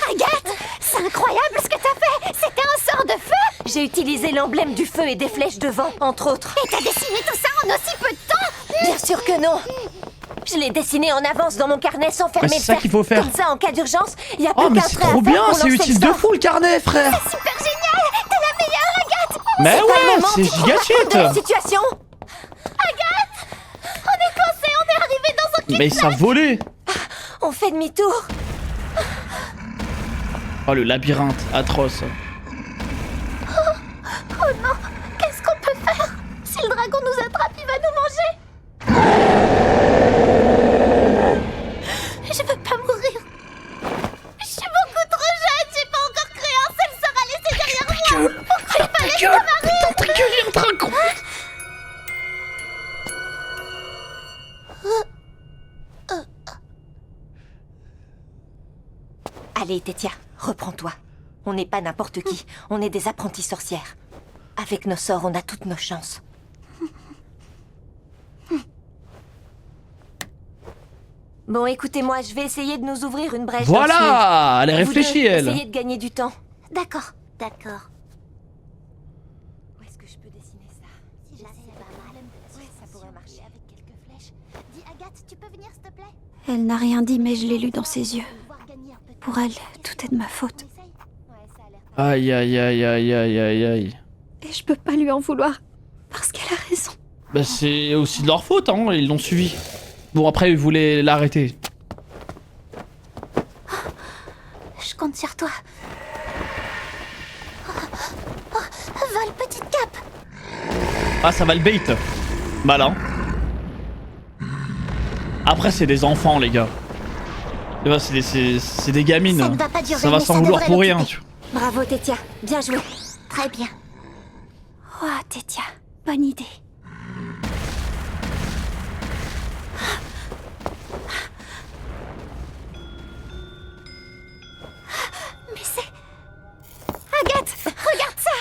Agathe, c'est incroyable ce que t'as fait. C'était un sort de feu. J'ai utilisé l'emblème du feu et des flèches de vent, entre autres. Et t'as dessiné tout ça en aussi peu de temps. Bien sûr que non! Je l'ai dessiné en avance dans mon carnet sans fermer Ouais, c'est le ça cercle. qu'il faut faire. Comme ça, en cas d'urgence, il y a Oh, plus mais qu'un c'est trait à trop faire bien, pour c'est lancer utile le de sort. fou le carnet, frère. Super génial. T'es la meilleure, Agathe. Mais C'est pas le ouais, moment, c'est tu te rends giga pas compte de la shit. situation. Agathe, on est coincés, on est arrivé dans un kidnap. Mais ça volait. On fait demi-tour. Oh, le labyrinthe, atroce. Oh non, qu'est-ce qu'on peut faire? Si le dragon nous attrape, il va nous manger. Je veux pas mourir. Je suis beaucoup trop jeune, j'ai pas encore créé un seul sort à laisser derrière moi. Pourquoi il fallait que ça m'arrive? Putain, ta gueule, il y a un dragon. Allez, Tétia, reprends-toi. On n'est pas n'importe qui, on est des apprentis sorcières. Avec nos sorts, on a toutes nos chances. Bon, écoutez-moi, je vais essayer de nous ouvrir une brèche. Voilà, elle est Vous deux, réfléchie, elle. Essayez de gagner du temps. D'accord, d'accord. Où est-ce que je peux dessiner ça? Si là, c'est pas mal. Ouais, ça pourrait marcher. Avec quelques flèches. Dis, Agathe, tu peux venir, s'il te plaît? Elle n'a rien dit, mais je l'ai lu dans ses yeux. Pour elle, tout est de ma faute. Aïe, aïe, aïe, aïe, aïe, aïe, aïe. Et je peux pas lui en vouloir, parce qu'elle a raison. Bah, c'est aussi de leur faute, hein, ils l'ont suivi. Bon, après, ils voulaient l'arrêter. Je compte sur toi. Vole, petite cape. Ah, ça va le bait. Malin. Après, c'est des enfants, les gars. Tu vois, c'est des gamines. Ça ne va pas durer, Ça va mais s'en ça vouloir devrait pour rien. l'occuper. Tu vois. Bravo, Tétia. Bien joué. Très bien. Oh, Tétia, bonne idée. Mais c'est... Agathe, regarde ça.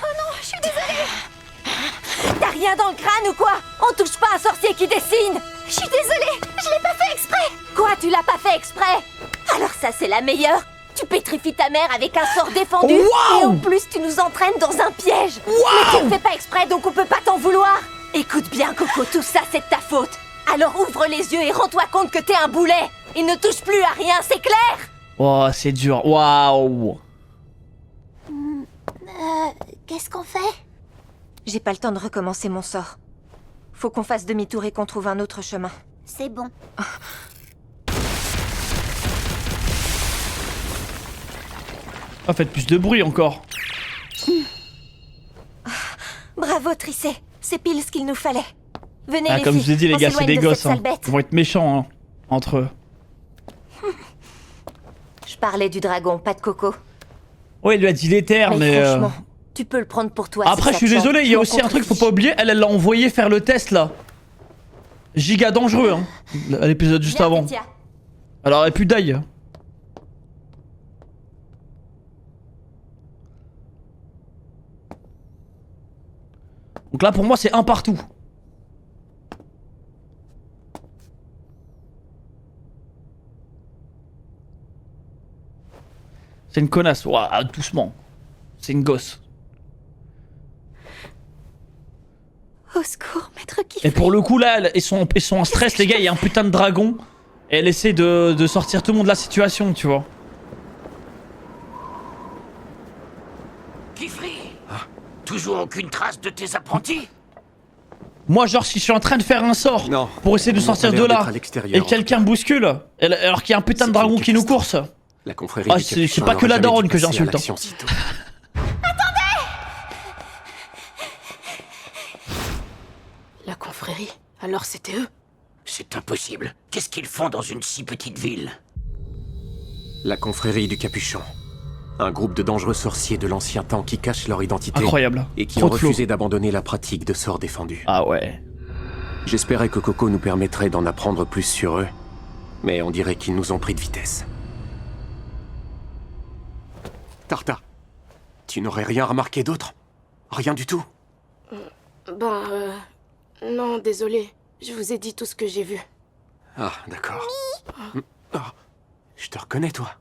Oh non, je suis désolée. T'as rien dans le crâne ou quoi? On touche pas un sorcier qui dessine. Je suis désolée, je l'ai pas fait exprès. Quoi, tu l'as pas fait exprès? Alors ça, c'est la meilleure. Tu pétrifies ta mère avec un sort défendu. Wow. Et en plus, tu nous entraînes dans un piège. Mais tu le fais pas exprès, donc on peut pas t'en vouloir. Écoute bien, Coco, tout ça, c'est de ta faute. Alors ouvre les yeux et rends-toi compte que t'es un boulet. Il ne touche plus à rien, c'est clair? Oh, c'est dur. Waouh. Qu'est-ce qu'on fait? J'ai pas le temps de recommencer mon sort. Faut qu'on fasse demi-tour et qu'on trouve un autre chemin. C'est bon. Ah, faites plus de bruit encore. Bravo, Tricé. C'est pile ce qu'il nous fallait. Venez, Ah, les comme je filles, vous ai dit, les on gars, c'est s'éloigne des de gosses. cette sale Hein. bête. Ils vont être méchants hein, entre eux. Je parlais du dragon, pas de Coco. Ouais, il lui a dit l'éther, mais. franchement, tu peux le prendre pour toi. Après, je suis désolé, il y a aussi un truc, faut pas oublier. Elle l'a envoyé faire le test là. Giga dangereux, hein. À l'épisode juste avant. Alors, elle a plus d'ail. Donc là, pour moi, c'est un partout. C'est une connasse. Ouah, doucement. C'est une gosse. Au secours, maître Kifri. Et pour le coup, là, ils sont en stress, les gars. Il y a un putain de dragon. Et elle essaie de sortir tout le monde de la situation, tu vois. Kifri, toujours aucune trace de tes apprentis? Moi, genre, si je suis en train de faire un sort pour essayer de sortir de là, et quelqu'un bouscule, alors qu'il y a un putain de dragon qui nous course. La confrérie Ah, c'est pas que la daronne que j'insulte. La confrérie? Alors c'était eux? C'est impossible. Qu'est-ce qu'ils font dans une si petite ville? La confrérie du Capuchon. Un groupe de dangereux sorciers de l'ancien temps qui cachent leur identité. Incroyable. Et qui Trop ont de flow. refusé d'abandonner la pratique de sorts défendus. Ah ouais. J'espérais que Coco nous permettrait d'en apprendre plus sur eux. Mais on dirait qu'ils nous ont pris de vitesse. Tarta, tu n'aurais rien remarqué d'autre? Rien du tout? Non, désolé. Je vous ai dit tout ce que j'ai vu. Ah, d'accord. Ah, je te reconnais, toi.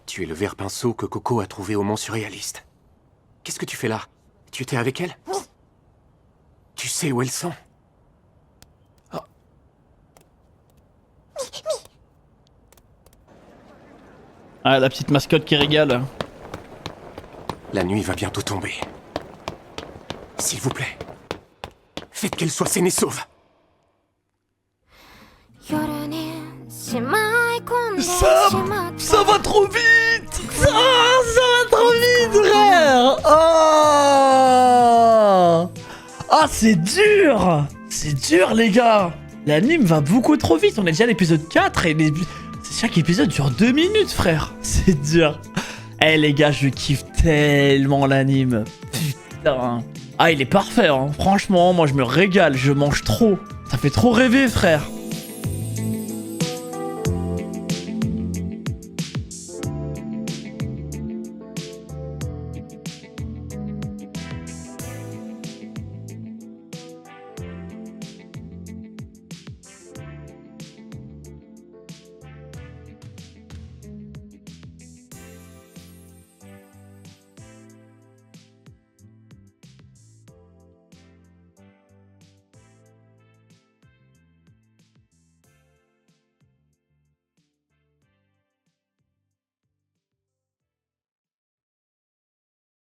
Tu es le ver pinceau que Coco a trouvé au Mont Surréaliste. Qu'est-ce que tu fais là? Tu étais avec elle? Tu sais où elles sont? Ah, la petite mascotte qui régale. La nuit va bientôt tomber. S'il vous plaît, faites qu'elle soit saine et sauve. Ça va trop vite. Ça va trop vite, frère. Oh, ah, c'est dur. C'est dur, les gars. L'anime va beaucoup trop vite. On est déjà à l'épisode 4 et chaque épisode dure 2 minutes, frère. C'est dur. Eh, les gars, je kiffe tellement l'anime. Putain. Ah, il est parfait, hein. Franchement, moi, je me régale. Je mange trop. Ça fait trop rêver, frère.